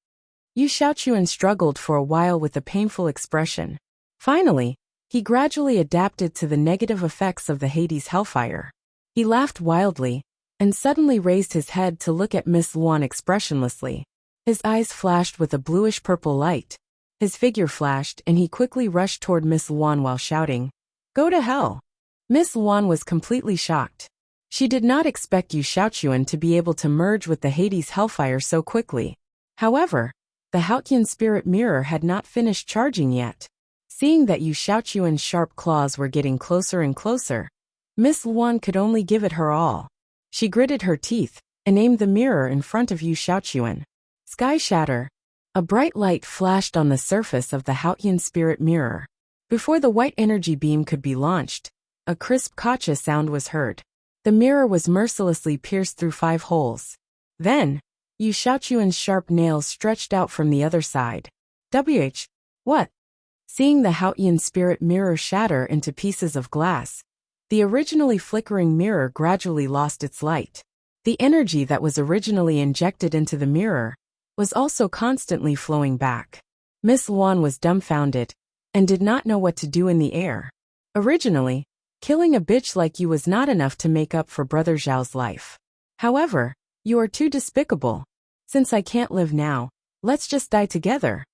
Yu Xiaochuan struggled for a while with a painful expression. Finally, he gradually adapted to the negative effects of the Hades hellfire. He laughed wildly, and suddenly raised his head to look at Miss Luan expressionlessly. His eyes flashed with a bluish-purple light. His figure flashed and he quickly rushed toward Miss Luan while shouting, "Go to hell!" Miss Luan was completely shocked. She did not expect Yu Xiaochuan to be able to merge with the Hades hellfire so quickly. However, the Haotian spirit mirror had not finished charging yet. Seeing that Yu Xiaochuan's sharp claws were getting closer and closer, Miss Luan could only give it her all. She gritted her teeth and aimed the mirror in front of Yu Xiaochuan. Sky shatter. A bright light flashed on the surface of the Haotian spirit mirror. Before the white energy beam could be launched, a crisp kacha sound was heard. The mirror was mercilessly pierced through 5 holes. Then, Yu Xiaochuan's sharp nails stretched out from the other side. What? Seeing the Haotian spirit mirror shatter into pieces of glass, the originally flickering mirror gradually lost its light. The energy that was originally injected into the mirror was also constantly flowing back. Miss Luan was dumbfounded, and did not know what to do in the air. Originally, killing a bitch like you was not enough to make up for Brother Zhao's life. However, you are too despicable. Since I can't live now, let's just die together.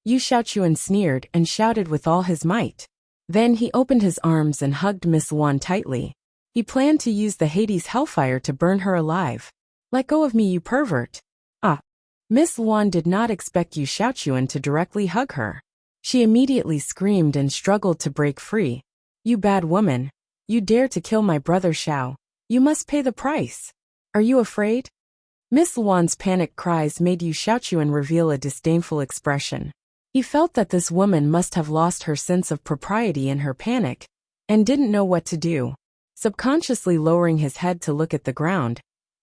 Yu Xiaochuan sneered and shouted with all his might. Then he opened his arms and hugged Miss Luan tightly. He planned to use the Hades hellfire to burn her alive. Let go of me, you pervert. Ah. Miss Luan did not expect Yu Xiaochuan to directly hug her. She immediately screamed and struggled to break free. You bad woman. You dare to kill my brother Xiao. You must pay the price. Are you afraid? Miss Luan's panicked cries made Yu Xiaochuan reveal a disdainful expression. He felt that this woman must have lost her sense of propriety in her panic, and didn't know what to do. Subconsciously lowering his head to look at the ground,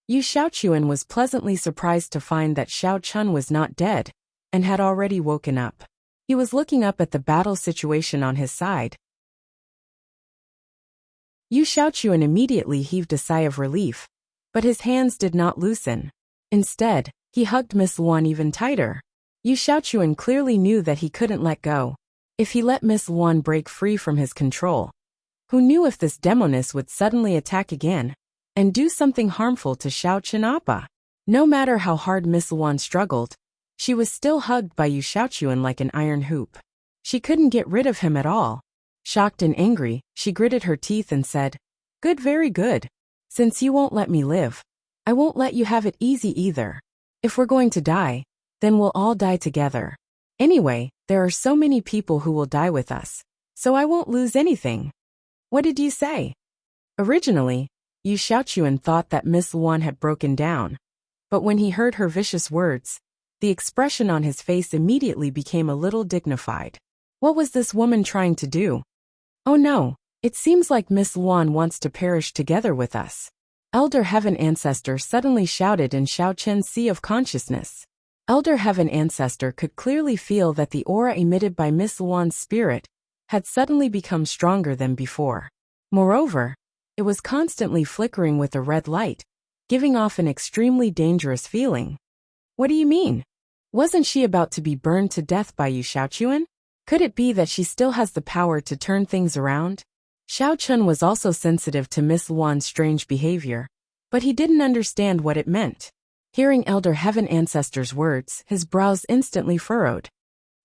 Yu Xiaochuan was pleasantly surprised to find that Xiao Chun was not dead, and had already woken up. He was looking up at the battle situation on his side. Yu Xiaochuan immediately heaved a sigh of relief, but his hands did not loosen. Instead, he hugged Miss Luan even tighter. Yu Xiaochuan clearly knew that he couldn't let go. If he let Miss Luan break free from his control, who knew if this demoness would suddenly attack again and do something harmful to Xiao Chen Appa? No matter how hard Miss Luan struggled, she was still hugged by Yu Xiaochuan like an iron hoop. She couldn't get rid of him at all. Shocked and angry, she gritted her teeth and said, "Good, very good. Since you won't let me live, I won't let you have it easy either. If we're going to die, then we'll all die together. Anyway, there are so many people who will die with us, so I won't lose anything. What did you say?" Originally, Yu Xiaochuan thought that Miss Luan had broken down, but when he heard her vicious words, the expression on his face immediately became a little dignified. What was this woman trying to do? Oh no, it seems like Miss Luan wants to perish together with us. Elder Heaven Ancestor suddenly shouted in Xiao Chen's sea of consciousness. Elder Heaven Ancestor could clearly feel that the aura emitted by Miss Luan's spirit had suddenly become stronger than before. Moreover, it was constantly flickering with a red light, giving off an extremely dangerous feeling. What do you mean? Wasn't she about to be burned to death by Yu Xiaochuan? Could it be that she still has the power to turn things around? Xiao Chun was also sensitive to Miss Luan's strange behavior, but he didn't understand what it meant. Hearing Elder Heaven Ancestor's words, his brows instantly furrowed.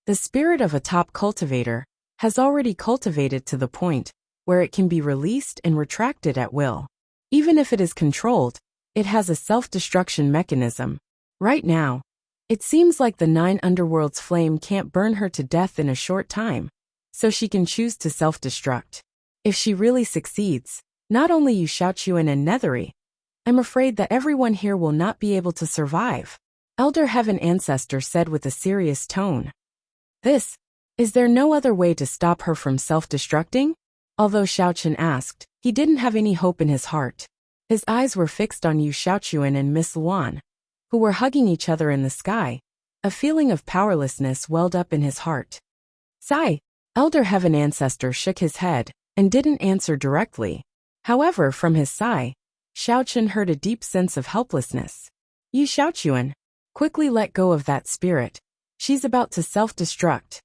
The spirit of a top cultivator has already cultivated to the point where it can be released and retracted at will. Even if it is controlled, it has a self-destruction mechanism. Right now, it seems like the 9 underworld's flame can't burn her to death in a short time, so she can choose to self-destruct. If she really succeeds, not only Yu Xiaochuan and Nethery, I'm afraid that everyone here will not be able to survive, Elder Heaven Ancestor said with a serious tone. Is there no other way to stop her from self-destructing? Although Xiao Chen asked, he didn't have any hope in his heart. His eyes were fixed on Yu Xiaochuan and Miss Luan, who were hugging each other in the sky. A feeling of powerlessness welled up in his heart. Sigh. Elder Heaven Ancestor shook his head and didn't answer directly. However, from his sigh, Xiao Chen heard a deep sense of helplessness. Yu Xiaochuan, quickly let go of that spirit. She's about to self-destruct.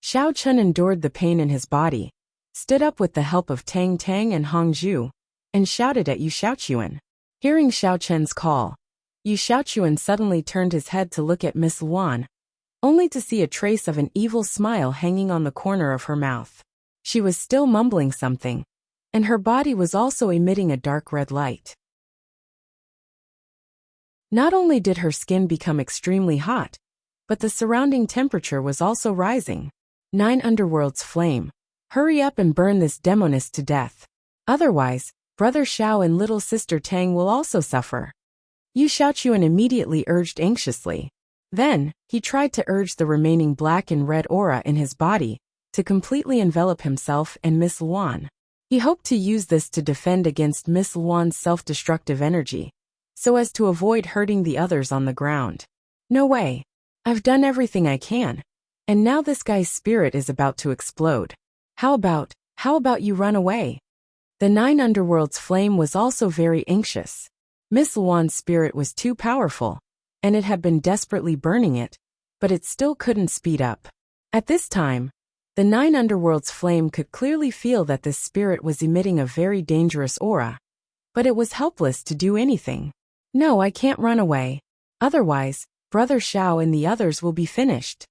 Xiao Chen endured the pain in his body, stood up with the help of Tang Tang and Hong Zhu, and shouted at Yu Xiaochuan. Hearing Xiao Chen's call, Yu Xiaochuan suddenly turned his head to look at Miss Luan, only to see a trace of an evil smile hanging on the corner of her mouth. She was still mumbling something, and her body was also emitting a dark red light. Not only did her skin become extremely hot, but the surrounding temperature was also rising. 9 underworld's flame. Hurry up and burn this demoness to death. Otherwise, Brother Xiao and little sister Tang will also suffer. Yu Xiaochuan immediately urged anxiously. Then, he tried to urge the remaining black and red aura in his body to completely envelop himself and Miss Luan. He hoped to use this to defend against Miss Luan's self-destructive energy, so as to avoid hurting the others on the ground. No way. I've done everything I can, and now this guy's spirit is about to explode. How about you run away? The 9 underworld's flame was also very anxious. Miss Luan's spirit was too powerful, and it had been desperately burning it, but it still couldn't speed up. At this time, The 9 underworld's flame could clearly feel that this spirit was emitting a very dangerous aura. But it was helpless to do anything. No, I can't run away. Otherwise, Brother Xiao and the others will be finished.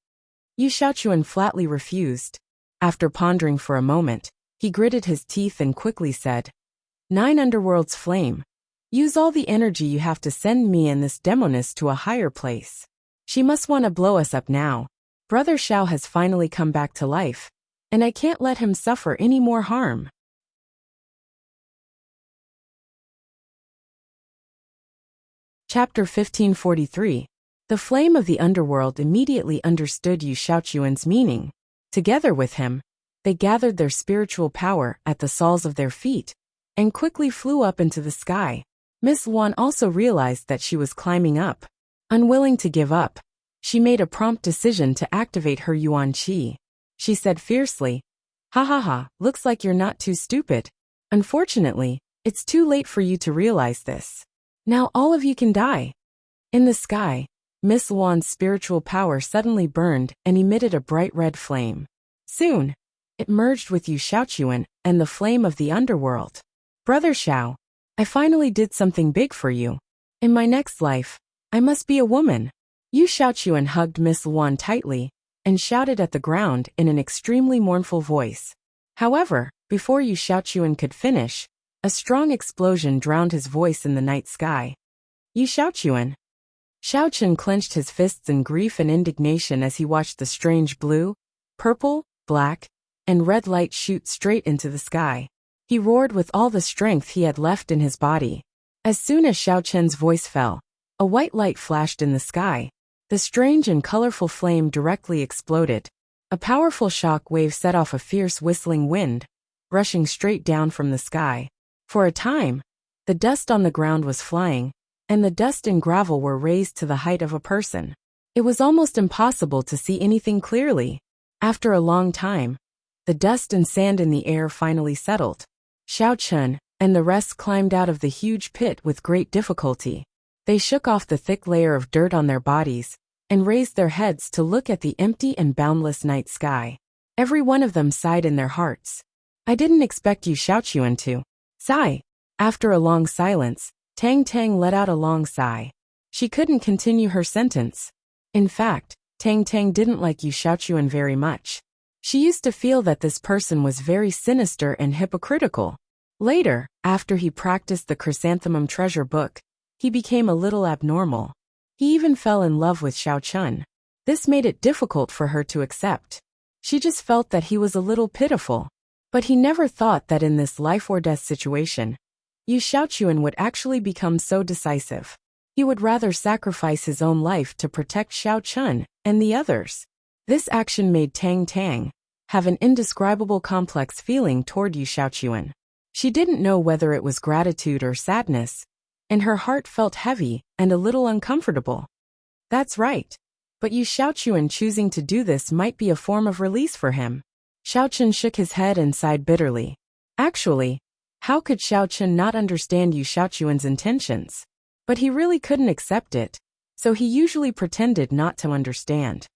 Yu Xiaochuan flatly refused. After pondering for a moment, he gritted his teeth and quickly said, 9 underworld's flame. Use all the energy you have to send me and this demoness to a higher place. She must want to blow us up now. Brother Xiao has finally come back to life, and I can't let him suffer any more harm. Chapter 1543. The flame of the underworld immediately understood Yu Xiaochuan's meaning. Together with him, they gathered their spiritual power at the soles of their feet and quickly flew up into the sky. Miss Wan also realized that she was climbing up. Unwilling to give up, she made a prompt decision to activate her Yuan Qi. She said fiercely, "Ha ha ha, looks like you're not too stupid. Unfortunately, it's too late for you to realize this. Now all of you can die." In the sky, Miss Wan's spiritual power suddenly burned and emitted a bright red flame. Soon, it merged with Yu Xiaochuan and the flame of the underworld. Brother Xiao, I finally did something big for you. In my next life, I must be a woman. Yu Xiaochuan hugged Miss Wan tightly and shouted at the ground in an extremely mournful voice. However, before Yu Xiaochuan could finish, a strong explosion drowned his voice in the night sky. Yu Xiaochuan. Xiao Chen clenched his fists in grief and indignation as he watched the strange blue, purple, black, and red light shoot straight into the sky. He roared with all the strength he had left in his body. As soon as Xiao Chen's voice fell, a white light flashed in the sky. The strange and colorful flame directly exploded. A powerful shock wave set off a fierce whistling wind, rushing straight down from the sky. For a time, the dust on the ground was flying, and the dust and gravel were raised to the height of a person. It was almost impossible to see anything clearly. After a long time, the dust and sand in the air finally settled. Xiao Chen and the rest climbed out of the huge pit with great difficulty. They shook off the thick layer of dirt on their bodies and raised their heads to look at the empty and boundless night sky. Every one of them sighed in their hearts. I didn't expect Yu Xiaochuan to sigh. After a long silence, Tang Tang let out a long sigh. She couldn't continue her sentence. In fact, Tang Tang didn't like Yu Xiaochuan very much. She used to feel that this person was very sinister and hypocritical. Later, after he practiced the Chrysanthemum treasure book, he became a little abnormal. He even fell in love with Xiao Chun. This made it difficult for her to accept. She just felt that he was a little pitiful. But he never thought that in this life-or-death situation, Yu Xiaochuan would actually become so decisive. He would rather sacrifice his own life to protect Xiao Chun and the others. This action made Tang Tang have an indescribable complex feeling toward Yu Xiaochuan. She didn't know whether it was gratitude or sadness, and her heart felt heavy and a little uncomfortable. That's right. But Yu Xiaochuan choosing to do this might be a form of release for him. Xiao Chen shook his head and sighed bitterly. Actually, how could Xiao Chen not understand Yu Xiaochuan's intentions? But he really couldn't accept it, so he usually pretended not to understand.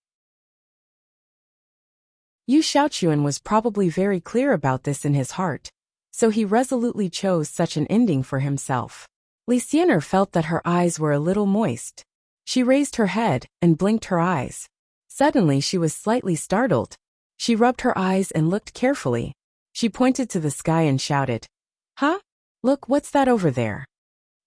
Yu Xiaochuan was probably very clear about this in his heart, so he resolutely chose such an ending for himself. Li Xianer felt that her eyes were a little moist. She raised her head and blinked her eyes. Suddenly she was slightly startled. She rubbed her eyes and looked carefully. She pointed to the sky and shouted, "Huh? Look, what's that over there?"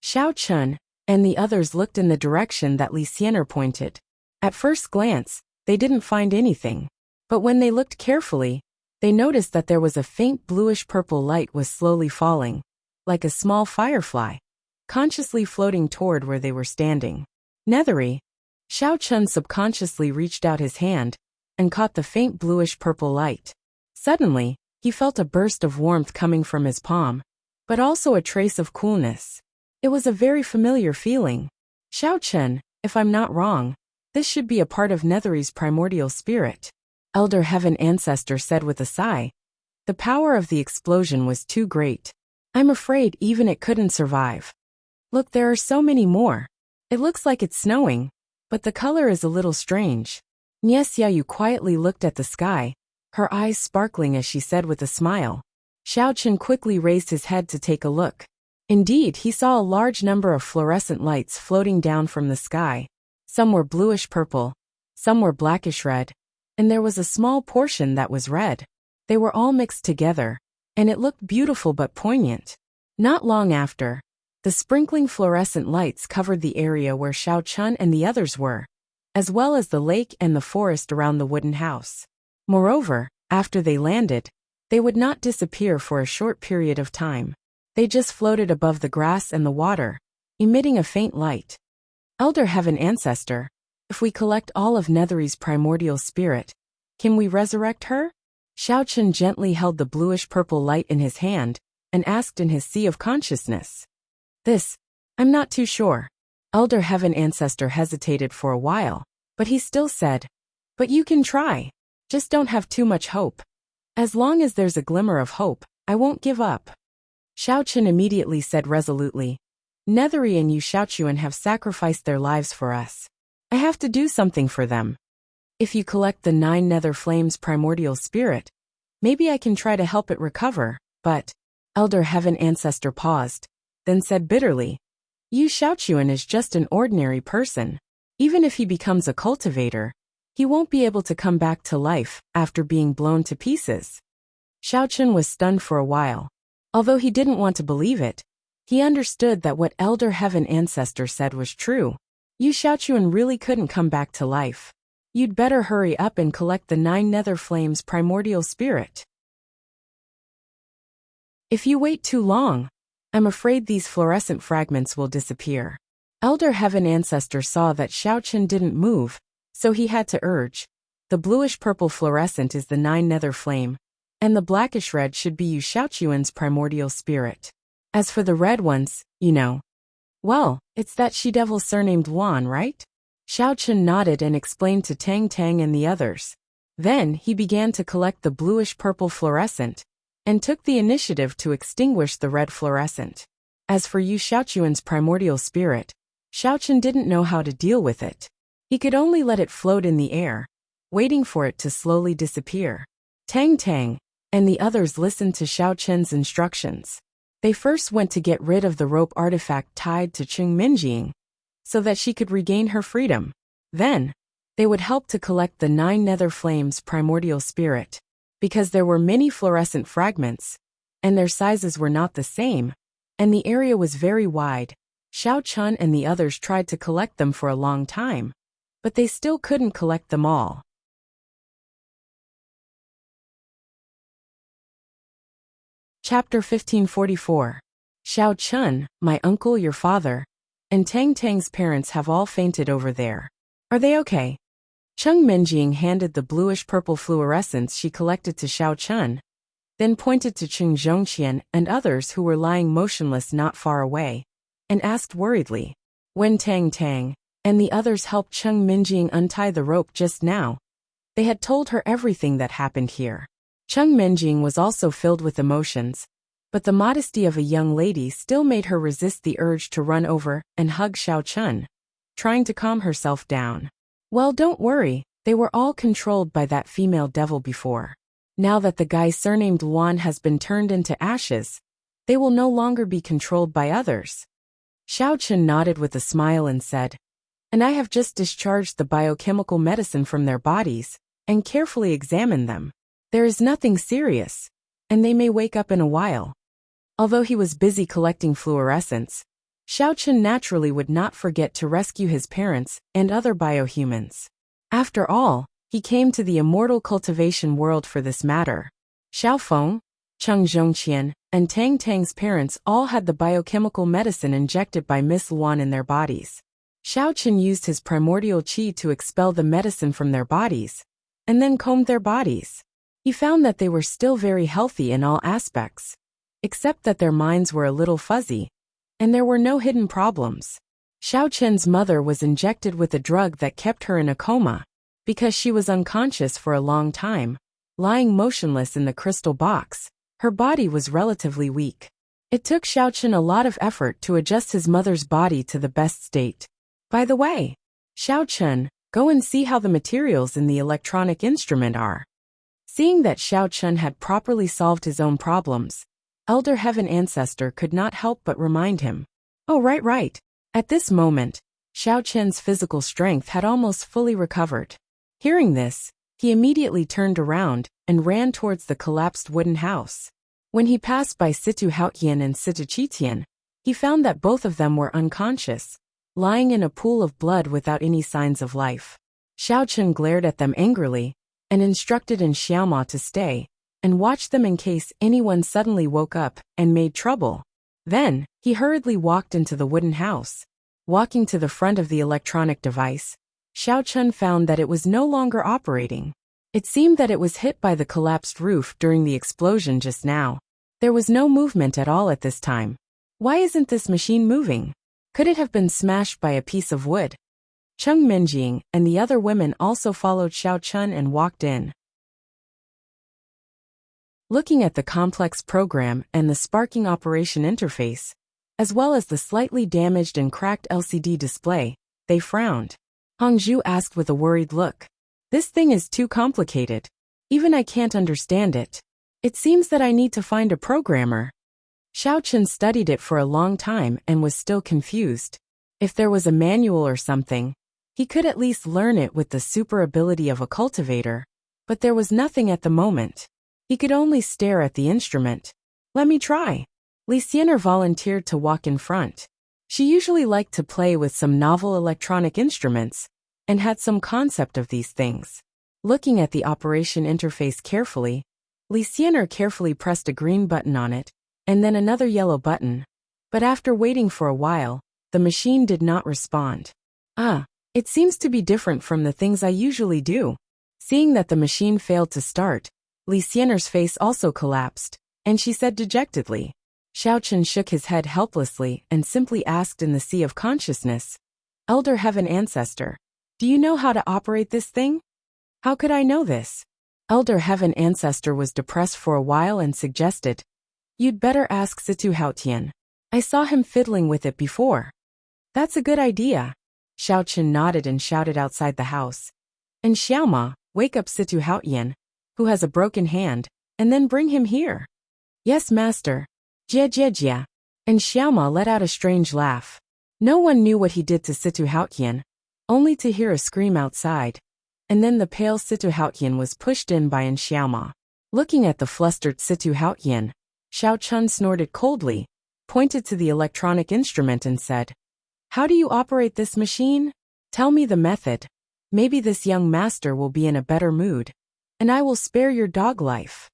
Xiao Chun and the others looked in the direction that Li Xianer pointed. At first glance, they didn't find anything. But when they looked carefully, they noticed that there was a faint bluish-purple light was slowly falling, like a small firefly, consciously floating toward where they were standing. Nethery, Xiao Chun subconsciously reached out his hand and caught the faint bluish-purple light. Suddenly, he felt a burst of warmth coming from his palm, but also a trace of coolness. It was a very familiar feeling. Xiao Chun, if I'm not wrong, this should be a part of Nethery's primordial spirit. Elder Heaven Ancestor said with a sigh. The power of the explosion was too great. I'm afraid even it couldn't survive. Look, there are so many more. It looks like it's snowing, but the color is a little strange. Nye Xiaoyu quietly looked at the sky, her eyes sparkling as she said with a smile. Xiao Chen quickly raised his head to take a look. Indeed, he saw a large number of fluorescent lights floating down from the sky. Some were bluish-purple, some were blackish-red, and there was a small portion that was red. They were all mixed together, and it looked beautiful but poignant. Not long after, the sprinkling fluorescent lights covered the area where Xiao Chen and the others were, as well as the lake and the forest around the wooden house. Moreover, after they landed, they would not disappear for a short period of time. They just floated above the grass and the water, emitting a faint light. Elder Heaven Ancestor, if we collect all of Nethery's primordial spirit, can we resurrect her? Xiao Chen gently held the bluish-purple light in his hand and asked in his sea of consciousness. I'm not too sure. Elder Heaven Ancestor hesitated for a while, but he still said, but you can try. Just don't have too much hope. As long as there's a glimmer of hope, I won't give up. Xiao Chen immediately said resolutely, Nethery and Yu Xiaochuan have sacrificed their lives for us. I have to do something for them. If you collect the 9 Nether Flames primordial spirit, maybe I can try to help it recover, but... Elder Heaven Ancestor paused, then said bitterly, Yu Xiaochuan is just an ordinary person. Even if he becomes a cultivator, he won't be able to come back to life after being blown to pieces. Xiao Chen was stunned for a while. Although he didn't want to believe it, he understood that what Elder Heaven Ancestor said was true. Yu Xiaochuan really couldn't come back to life. You'd better hurry up and collect the 9 Nether Flames primordial spirit. If you wait too long, I'm afraid these fluorescent fragments will disappear. Elder Heaven Ancestor saw that Xiao Chen didn't move, so he had to urge. The bluish-purple fluorescent is the 9 Nether Flame, and the blackish-red should be Yu Xiaochuan's primordial spirit. As for the red ones, well, it's that she-devil surnamed Wan, right? Xiao Chen nodded and explained to Tang Tang and the others. Then he began to collect the bluish-purple fluorescent, and took the initiative to extinguish the red fluorescent. As for Yu Xiaochuan's primordial spirit, Xiao Chen didn't know how to deal with it. He could only let it float in the air, waiting for it to slowly disappear. Tang Tang and the others listened to Xiao Chen's instructions. They first went to get rid of the rope artifact tied to Cheng Minjing, so that she could regain her freedom. Then, they would help to collect the 9 Nether Flames primordial spirit. Because there were many fluorescent fragments, and their sizes were not the same, and the area was very wide, Xiao Chen and the others tried to collect them for a long time, but they still couldn't collect them all. Chapter 1544. Xiao Chen, my uncle, your father, and Tang Tang's parents have all fainted over there. Are they okay? Cheng Minjing handed the bluish-purple fluorescence she collected to Xiao Chen, then pointed to Cheng Zhongqian and others who were lying motionless not far away, and asked worriedly. When Tang Tang and the others helped Cheng Minjing untie the rope just now, they had told her everything that happened here. Cheng Minjing was also filled with emotions, but the modesty of a young lady still made her resist the urge to run over and hug Xiao Chen, trying to calm herself down. Well, don't worry, they were all controlled by that female devil before. Now that the guy surnamed Wan has been turned into ashes, they will no longer be controlled by others. Xiao Chen nodded with a smile and said, and I have just discharged the biochemical medicine from their bodies, and carefully examined them. There is nothing serious, and they may wake up in a while. Although he was busy collecting fluorescence, Xiao Chen naturally would not forget to rescue his parents and other biohumans. After all, he came to the immortal cultivation world for this matter. Xiao Feng, Cheng Zhongqian, and Tang Tang's parents all had the biochemical medicine injected by Miss Luan in their bodies. Xiao Chen used his primordial qi to expel the medicine from their bodies, and then combed their bodies. He found that they were still very healthy in all aspects, except that their minds were a little fuzzy, and there were no hidden problems. Xiao Chen's mother was injected with a drug that kept her in a coma, because she was unconscious for a long time, lying motionless in the crystal box. Her body was relatively weak. It took Xiao Chen a lot of effort to adjust his mother's body to the best state. By the way, Xiao Chen, go and see how the materials in the electronic instrument are. Seeing that Xiao Chun had properly solved his own problems, Elder Heaven Ancestor could not help but remind him. Oh, right. At this moment, Xiao Chun's physical strength had almost fully recovered. Hearing this, he immediately turned around and ran towards the collapsed wooden house. When he passed by Situ Haotian and Situ Qitian, he found that both of them were unconscious, lying in a pool of blood without any signs of life. Xiao Chun glared at them angrily and instructed in Xiaoma to stay and watch them in case anyone suddenly woke up and made trouble. Then, he hurriedly walked into the wooden house. Walking to the front of the electronic device, Xiao Chun found that it was no longer operating. It seemed that it was hit by the collapsed roof during the explosion just now. There was no movement at all at this time. Why isn't this machine moving? Could it have been smashed by a piece of wood? Cheng Minjing and the other women also followed Xiao Chun and walked in. Looking at the complex program and the sparking operation interface, as well as the slightly damaged and cracked LCD display, they frowned. Hongzhu asked with a worried look. This thing is too complicated. Even I can't understand it. It seems that I need to find a programmer. Xiao Chun studied it for a long time and was still confused. If there was a manual or something, he could at least learn it with the super ability of a cultivator, but there was nothing at the moment. He could only stare at the instrument. Let me try. Li Xianer volunteered to walk in front. She usually liked to play with some novel electronic instruments and had some concept of these things. Looking at the operation interface carefully, Li Xianer carefully pressed a green button on it, and then another yellow button. But after waiting for a while, the machine did not respond. It seems to be different from the things I usually do. Seeing that the machine failed to start, Li Xianer's face also collapsed, and she said dejectedly. Xiao Chun shook his head helplessly and simply asked in the sea of consciousness, Elder Heaven Ancestor, do you know how to operate this thing? How could I know this? Elder Heaven Ancestor was depressed for a while and suggested, you'd better ask Situ Haotian. I saw him fiddling with it before. That's a good idea. Xiao Chun nodded and shouted outside the house. And Xiaoma, wake up Situ Haotian, who has a broken hand, and then bring him here. Yes, master. Jia. And Xiaoma let out a strange laugh. No one knew what he did to Situ Haotian, only to hear a scream outside. And then the pale Situ Haotian was pushed in by Xiaoma. Looking at the flustered Situ Haotian, Xiao Chun snorted coldly, pointed to the electronic instrument and said, How do you operate this machine? Tell me the method. Maybe this young master will be in a better mood, and I will spare your dog life.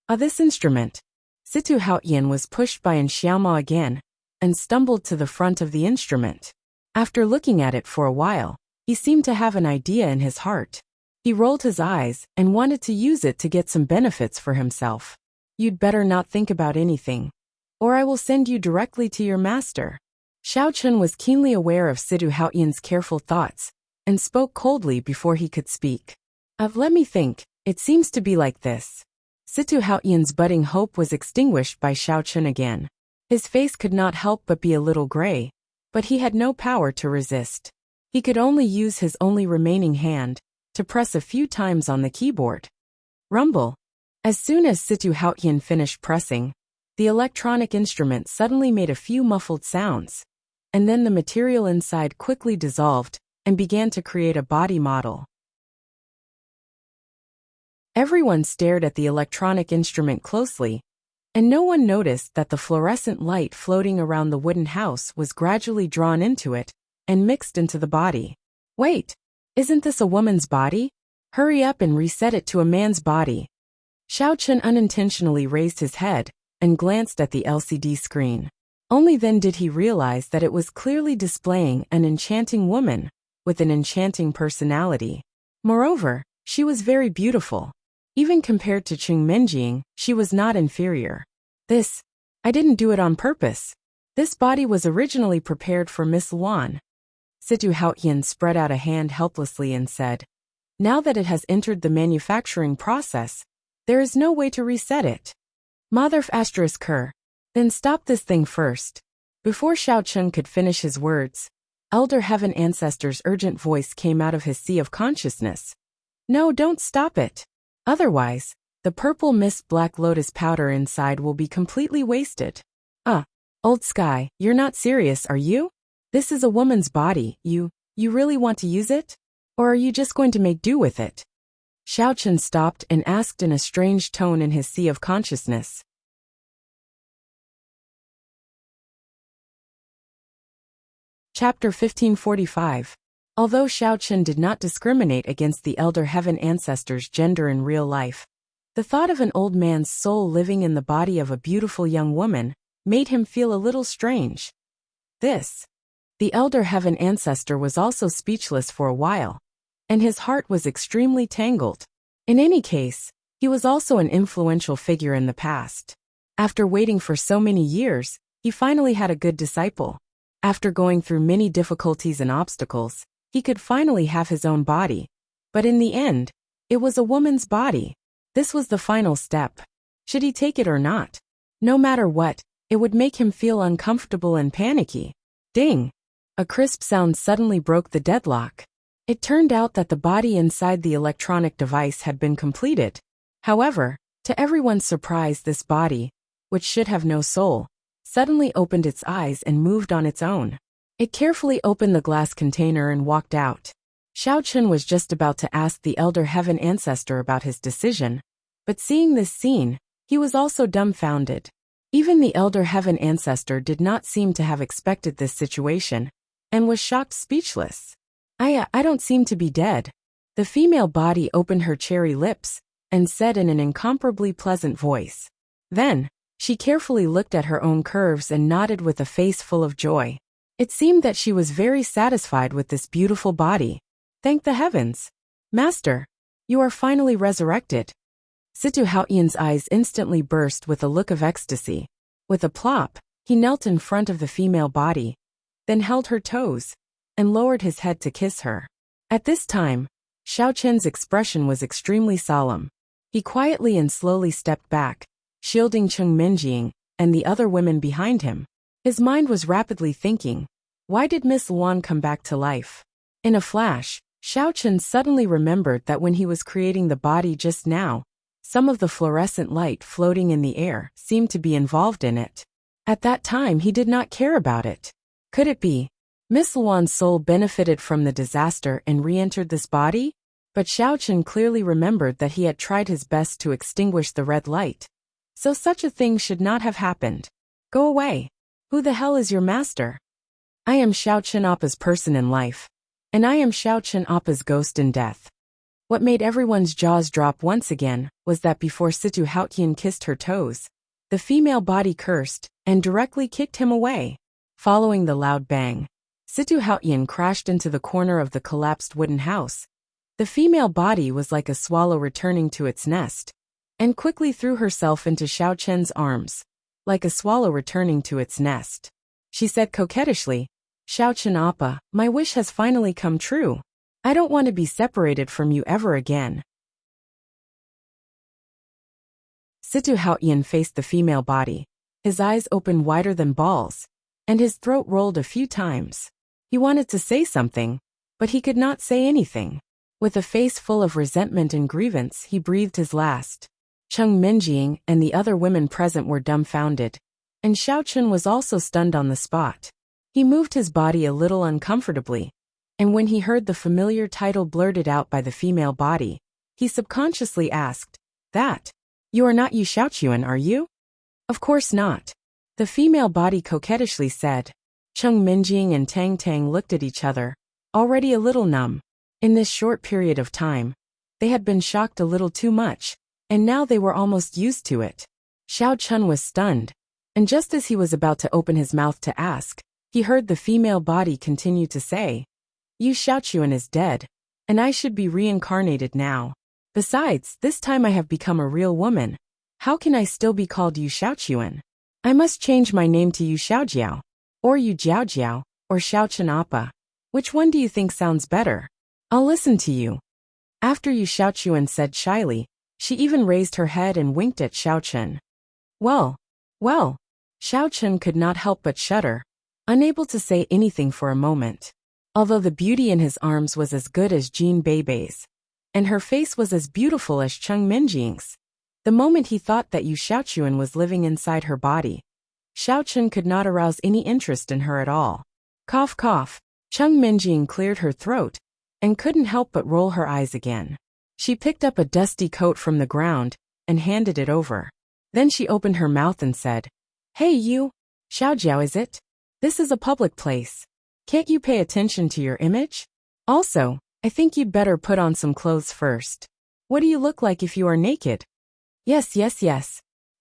This instrument. Situ Haotian was pushed by Xiaoma again, and stumbled to the front of the instrument. After looking at it for a while, he seemed to have an idea in his heart. He rolled his eyes and wanted to use it to get some benefits for himself. You'd better not think about anything, or I will send you directly to your master. Xiao Chun was keenly aware of Situ Haotian's careful thoughts, and spoke coldly before he could speak. Let me think, it seems to be like this. Situ Haotian's budding hope was extinguished by Xiao Chun again. His face could not help but be a little gray, but he had no power to resist. He could only use his only remaining hand to press a few times on the keyboard. Rumble. As soon as Situ Haotian finished pressing, the electronic instrument suddenly made a few muffled sounds, and then the material inside quickly dissolved and began to create a body model. Everyone stared at the electronic instrument closely, and no one noticed that the fluorescent light floating around the wooden house was gradually drawn into it and mixed into the body. Wait, isn't this a woman's body? Hurry up and reset it to a man's body. Xiao Chun unintentionally raised his head and glanced at the LCD screen. Only then did he realize that it was clearly displaying an enchanting woman with an enchanting personality. Moreover, she was very beautiful. Even compared to Cheng Menjing, she was not inferior. I didn't do it on purpose. This body was originally prepared for Miss Luan. Situ Haotian spread out a hand helplessly and said, Now that it has entered the manufacturing process, there is no way to reset it. Motherf asterisk her. Then stop this thing first. Before Xiao Chun could finish his words, Elder Heaven Ancestor's urgent voice came out of his sea of consciousness. No, don't stop it. Otherwise, The purple mist black lotus powder inside will be completely wasted. Old Sky, you're not serious, are you? This is a woman's body, you really want to use it? Or are you just going to make do with it? Xiaochen stopped and asked in a strange tone in his sea of consciousness. Chapter 1545. Although Xiaochen did not discriminate against the elder heaven ancestors' gender in real life, the thought of an old man's soul living in the body of a beautiful young woman made him feel a little strange. The elder heaven ancestor was also speechless for a while, and his heart was extremely tangled. In any case, he was also an influential figure in the past. After waiting for so many years, he finally had a good disciple. After going through many difficulties and obstacles, he could finally have his own body. But in the end, it was a woman's body. This was the final step. Should he take it or not? No matter what, it would make him feel uncomfortable and panicky. Ding! A crisp sound suddenly broke the deadlock. It turned out that the body inside the electronic device had been completed. However, to everyone's surprise, this body, which should have no soul, suddenly opened its eyes and moved on its own. It carefully opened the glass container and walked out. Xiaochen was just about to ask the elder heaven ancestor about his decision, but seeing this scene, he was also dumbfounded. Even the elder heaven ancestor did not seem to have expected this situation, and was shocked speechless. I don't seem to be dead. The female body opened her cherry lips, and said in an incomparably pleasant voice. Then, she carefully looked at her own curves and nodded with a face full of joy. It seemed that she was very satisfied with this beautiful body. Thank the heavens! Master, you are finally resurrected. Situ Haoyan's eyes instantly burst with a look of ecstasy. With a plop, he knelt in front of the female body, then held her toes, and lowered his head to kiss her. At this time, Xiaochen's expression was extremely solemn. He quietly and slowly stepped back, shielding Cheng Minjing and the other women behind him. His mind was rapidly thinking, why did Miss Luan come back to life? In a flash, Xiaochen suddenly remembered that when he was creating the body just now, some of the fluorescent light floating in the air seemed to be involved in it. At that time he did not care about it. Could it be Miss Luan's soul benefited from the disaster and re-entered this body? But Xiaochen clearly remembered that he had tried his best to extinguish the red light. So such a thing should not have happened. Go away. Who the hell is your master? I am Xiaochen Appa's person in life. And I am Xiaochen Appa's ghost in death. What made everyone's jaws drop once again was that before Situ Haoyan kissed her toes, the female body cursed and directly kicked him away. Following the loud bang, Situ Haoyan crashed into the corner of the collapsed wooden house. The female body was like a swallow returning to its nest, and quickly threw herself into Xiaochen's arms, like a swallow returning to its nest. She said coquettishly, Xiaochen Appa, my wish has finally come true. I don't want to be separated from you ever again. Situ Haoyan faced the female body. His eyes opened wider than balls, and his throat rolled a few times. He wanted to say something, but he could not say anything. With a face full of resentment and grievance, he breathed his last. Cheng Minjing and the other women present were dumbfounded, and Xiaochen was also stunned on the spot. He moved his body a little uncomfortably, and when he heard the familiar title blurted out by the female body, he subconsciously asked, "That? You are not Yu Xiaochuan, are you?" "Of course not." The female body coquettishly said. Cheng Minjing and Tang Tang looked at each other, already a little numb. In this short period of time, they had been shocked a little too much, and now they were almost used to it. Xiao Chun was stunned, and just as he was about to open his mouth to ask, he heard the female body continue to say, Yu Xiaochuan is dead, and I should be reincarnated now. Besides, this time I have become a real woman. How can I still be called Yu Xiaochuan? I must change my name to Yu Xiaojiao, or Yu Jiaojiao, or Xiaochen Appa. Which one do you think sounds better? I'll listen to you. After Yu Xiaochuan said shyly, she even raised her head and winked at Xiaochen. Well. Xiaochen could not help but shudder, unable to say anything for a moment. Although the beauty in his arms was as good as Jean Beibei's, and her face was as beautiful as Cheng Minjing's, The moment he thought that Yu Xiaochuan was living inside her body, Xiaochun could not arouse any interest in her at all. Cough cough. Cheng Minjing cleared her throat and couldn't help but roll her eyes again. She picked up a dusty coat from the ground and handed it over. Then she opened her mouth and said, "Hey you, Xiaojiao, is it? This is a public place. Can't you pay attention to your image? Also, I think you'd better put on some clothes first. What do you look like if you are naked?" Yes.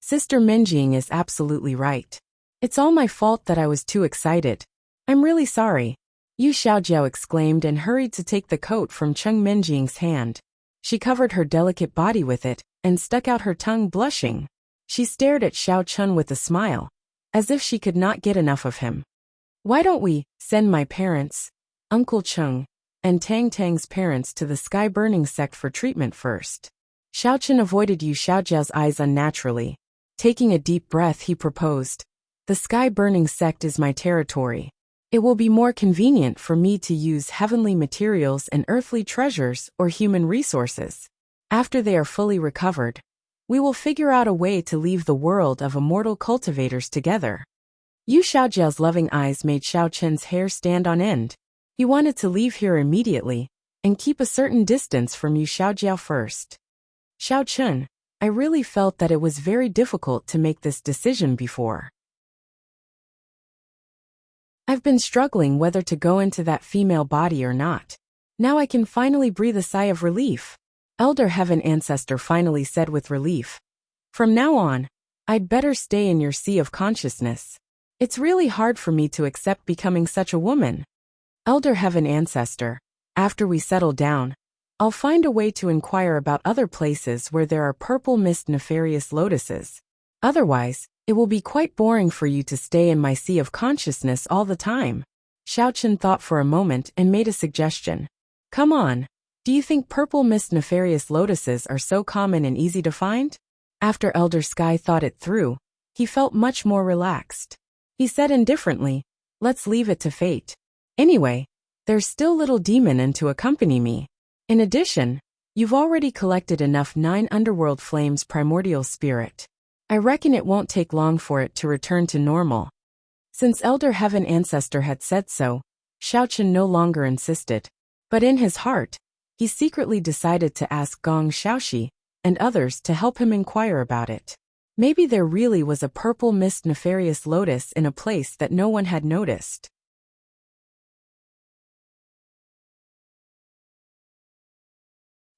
Sister Minjing is absolutely right. It's all my fault that I was too excited. I'm really sorry. Yu Xiaojiao exclaimed and hurried to take the coat from Cheng Minjing's hand. She covered her delicate body with it and stuck out her tongue blushing. She stared at Xiao Chun with a smile, as if she could not get enough of him. Why don't we send my parents, Uncle Cheng, and Tang Tang's parents to the sky-burning sect for treatment first? Xiao Chun avoided Yu Xiaojiao's eyes unnaturally. Taking a deep breath, he proposed, "The sky-burning sect is my territory. It will be more convenient for me to use heavenly materials and earthly treasures or human resources. After they are fully recovered, we will figure out a way to leave the world of immortal cultivators together." Yu Xiaojiao's loving eyes made Xiao Chen's hair stand on end. He wanted to leave here immediately and keep a certain distance from Yu Xiaojiao first. "Xiao Chen, I really felt that it was very difficult to make this decision before. I've been struggling whether to go into that female body or not. Now I can finally breathe a sigh of relief," Elder Heaven Ancestor finally said with relief. "From now on, I'd better stay in your sea of consciousness. It's really hard for me to accept becoming such a woman. Elder Heaven Ancestor, after we settle down, I'll find a way to inquire about other places where there are purple mist nefarious lotuses. Otherwise, it will be quite boring for you to stay in my sea of consciousness all the time." Xiao Chen thought for a moment and made a suggestion. "Come on, do you think purple mist nefarious lotuses are so common and easy to find?" After Elder Sky thought it through, he felt much more relaxed. He said indifferently, "Let's leave it to fate. Anyway, there's still little demon to accompany me. In addition, you've already collected enough 9 underworld flames primordial spirit. I reckon it won't take long for it to return to normal." Since Elder Heaven Ancestor had said so, Xiao Chen no longer insisted. But in his heart, he secretly decided to ask Gong Xiaoxi and others to help him inquire about it. Maybe there really was a purple mist nefarious lotus in a place that no one had noticed.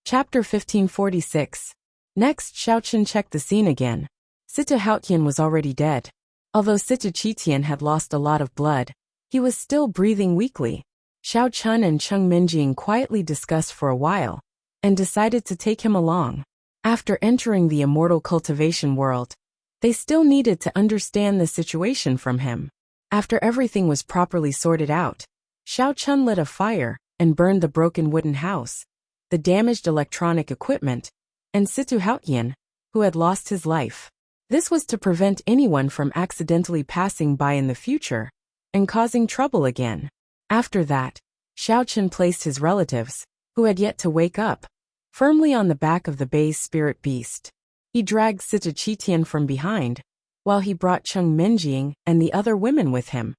Chapter 1546. Next, Xiao Chen checked the scene again. Sita Haotian was already dead. Although Sita Qitian had lost a lot of blood, he was still breathing weakly. Xiao Chun and Cheng Minjing quietly discussed for a while and decided to take him along. After entering the immortal cultivation world, they still needed to understand the situation from him. After everything was properly sorted out, Xiao Chun lit a fire and burned the broken wooden house, the damaged electronic equipment, and Situ Haotian, who had lost his life. This was to prevent anyone from accidentally passing by in the future and causing trouble again. After that, Xiao Chen placed his relatives, who had yet to wake up, firmly on the back of the bay's spirit beast. He dragged Sita Qitian from behind, while he brought Cheng Minjing and the other women with him,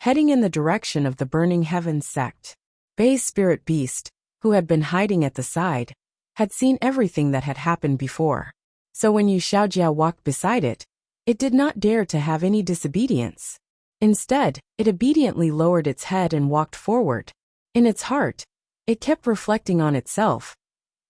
heading in the direction of the Burning Heavens sect. Bay's spirit beast, who had been hiding at the side, had seen everything that had happened before. So when Yu Xiaojiao walked beside it, it did not dare to have any disobedience. Instead, it obediently lowered its head and walked forward. In its heart, it kept reflecting on itself.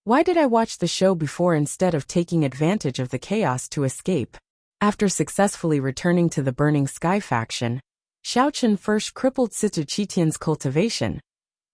Why did I watch the show before instead of taking advantage of the chaos to escape? After successfully returning to the Burning Sky faction, Xiao Chen first crippled Sita Qitian's cultivation,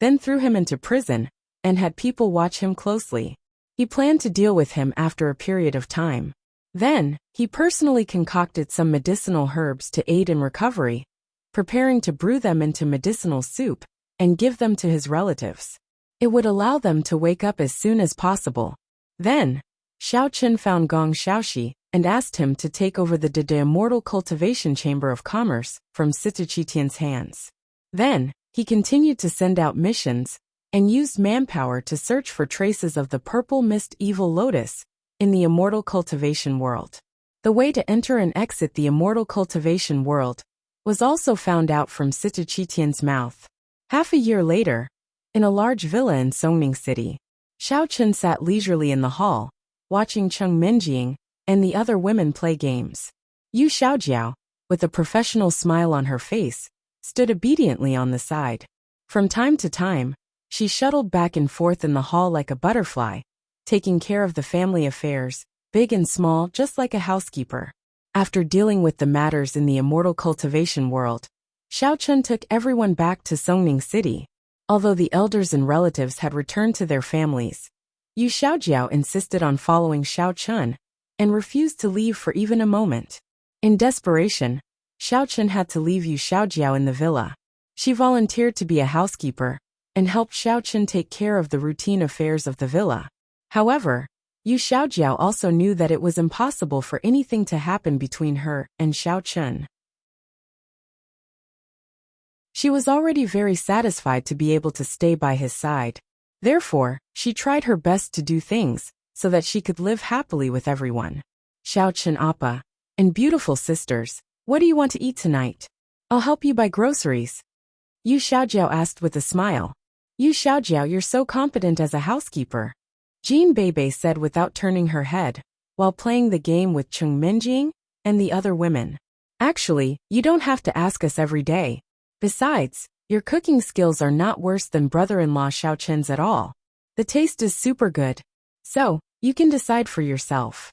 then threw him into prison, and had people watch him closely. He planned to deal with him after a period of time. Then, he personally concocted some medicinal herbs to aid in recovery, preparing to brew them into medicinal soup and give them to his relatives. It would allow them to wake up as soon as possible. Then, Xiao Chen found Gong Xiaoxi and asked him to take over the Immortal Cultivation Chamber of Commerce from Sita Qitian's hands. Then, he continued to send out missions and used manpower to search for traces of the purple mist evil lotus in the immortal cultivation world. The way to enter and exit the immortal cultivation world was also found out from Sita Chitian's mouth. Half a year later, in a large villa in Songning City, Xiao Chun sat leisurely in the hall, watching Cheng Minjing and the other women play games. Yu Xiaojiao, with a professional smile on her face, stood obediently on the side. From time to time, she shuttled back and forth in the hall like a butterfly, taking care of the family affairs, big and small, just like a housekeeper. After dealing with the matters in the immortal cultivation world, Xiao Chun took everyone back to Songning City. Although the elders and relatives had returned to their families, Yu Xiaojiao insisted on following Xiao Chun and refused to leave for even a moment. In desperation, Xiao Chun had to leave Yu Xiaojiao in the villa. She volunteered to be a housekeeper and helped Xiao Chun take care of the routine affairs of the villa. However, Yu Xiaojiao also knew that it was impossible for anything to happen between her and Xiao Chun. She was already very satisfied to be able to stay by his side. Therefore, she tried her best to do things so that she could live happily with everyone. Xiao Chun Appa, and beautiful sisters, what do you want to eat tonight? I'll help you buy groceries. Yu Xiaojiao asked with a smile. Yu Xiaojiao, you're so competent as a housekeeper, Jean Bebe said without turning her head, while playing the game with Cheng Minjing and the other women. Actually, you don't have to ask us every day. Besides, your cooking skills are not worse than brother-in-law Xiao Chen's at all. The taste is super good. So, you can decide for yourself.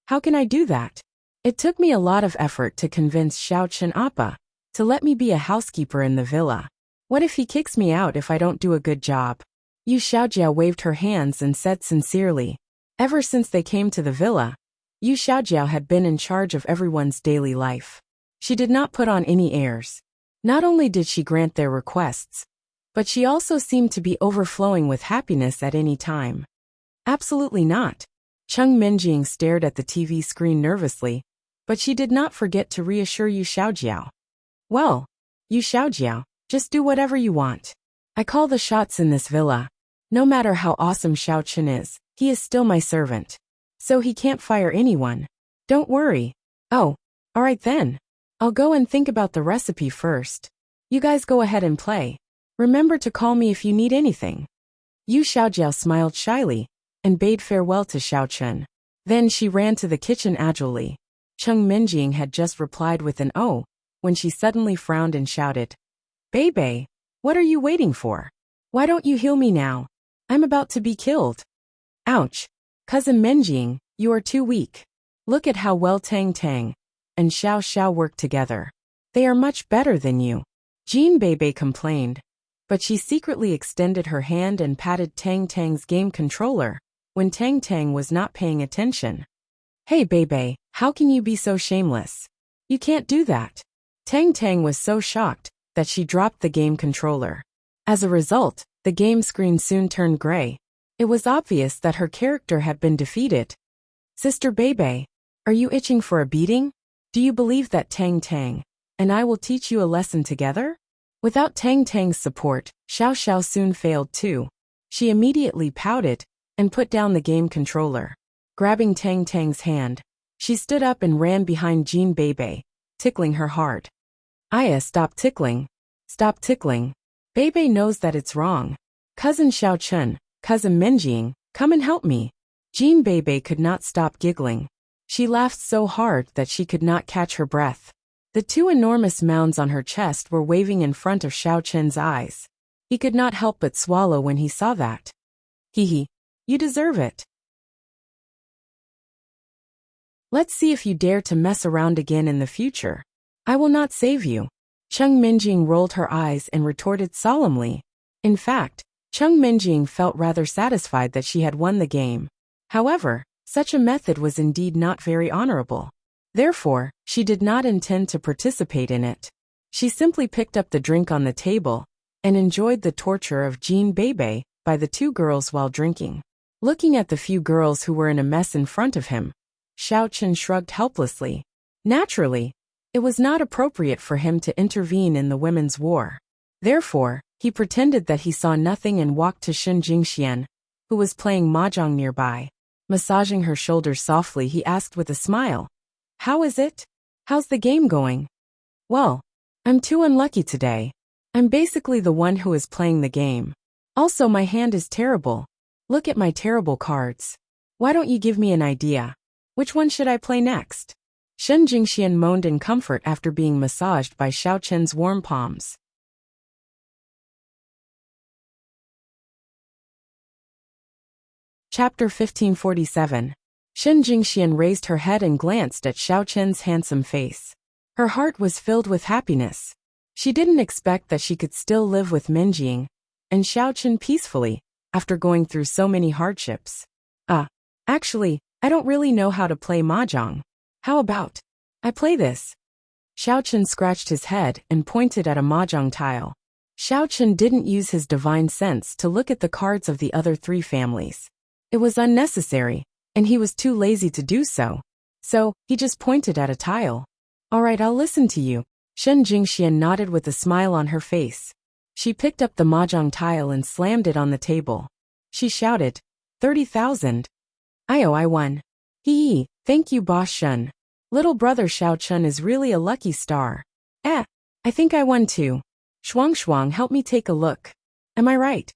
How can I do that? It took me a lot of effort to convince Xiao Chun Appa to let me be a housekeeper in the villa. What if he kicks me out if I don't do a good job? Yu Xiaojiao waved her hands and said sincerely. Ever since they came to the villa, Yu Xiaojiao had been in charge of everyone's daily life. She did not put on any airs. Not only did she grant their requests, but she also seemed to be overflowing with happiness at any time. Absolutely not. Cheng Minjing stared at the TV screen nervously, but she did not forget to reassure Yu Xiaojiao. Well, Yu Xiaojiao, just do whatever you want. I call the shots in this villa. No matter how awesome Xiao Chun is, he is still my servant. So he can't fire anyone. Don't worry. Oh, alright then. I'll go and think about the recipe first. You guys go ahead and play. Remember to call me if you need anything. Yu Xiaojiao smiled shyly and bade farewell to Xiao Chun. Then she ran to the kitchen agilely. Cheng Minjing had just replied with an "oh" when she suddenly frowned and shouted, Bebe, what are you waiting for? Why don't you heal me now? I'm about to be killed. Ouch. Cousin Minjing, you are too weak. Look at how well Tang Tang and Xiao Xiao work together. They are much better than you. Jean Bebe complained, but she secretly extended her hand and patted Tang Tang's game controller when Tang Tang was not paying attention. Hey Bebe, how can you be so shameless? You can't do that. Tang Tang was so shocked that she dropped the game controller. As a result, the game screen soon turned gray. It was obvious that her character had been defeated. Sister Bebe, are you itching for a beating? Do you believe that Tang Tang and I will teach you a lesson together? Without Tang Tang's support, Xiao Xiao soon failed too. She immediately pouted and put down the game controller. Grabbing Tang Tang's hand, she stood up and ran behind Jean Bebe, tickling her hard. Aya, stop tickling. Stop tickling. Bebe knows that it's wrong. Cousin Xiao Chun, Cousin Minjing, come and help me. Jean Bebe could not stop giggling. She laughed so hard that she could not catch her breath. The two enormous mounds on her chest were waving in front of Xiao Chun's eyes. He could not help but swallow when he saw that. Hee, you deserve it. Let's see if you dare to mess around again in the future. I will not save you. Cheng Minjing rolled her eyes and retorted solemnly. In fact, Cheng Minjing felt rather satisfied that she had won the game. However, such a method was indeed not very honorable. Therefore, she did not intend to participate in it. She simply picked up the drink on the table and enjoyed the torture of Jean Bebe by the two girls while drinking. Looking at the few girls who were in a mess in front of him, Xiao Chun shrugged helplessly. Naturally, it was not appropriate for him to intervene in the women's war. Therefore, he pretended that he saw nothing and walked to Shun Jingxian, who was playing mahjong nearby. Massaging her shoulders softly, he asked with a smile. How is it? How's the game going? Well, I'm too unlucky today. I'm basically the one who is playing the game. Also, my hand is terrible. Look at my terrible cards. Why don't you give me an idea? Which one should I play next? Shen Jingxian moaned in comfort after being massaged by Xiao Chen's warm palms. Chapter 1547. Shen Jingxian raised her head and glanced at Xiao Chen's handsome face. Her heart was filled with happiness. She didn't expect that she could still live with Minjing and Xiao Chen peacefully after going through so many hardships. Actually, I don't really know how to play mahjong. How about I play this? Xiao Chen scratched his head and pointed at a mahjong tile. Xiao Chen didn't use his divine sense to look at the cards of the other three families. It was unnecessary, and he was too lazy to do so. So, he just pointed at a tile. All right, I'll listen to you. Shen Jingxian nodded with a smile on her face. She picked up the mahjong tile and slammed it on the table. She shouted, 30,000. I won. Hee, thank you, boss Shen. Little brother Xiao Chen is really a lucky star. I think I won too. Shuang, help me take a look. Am I right?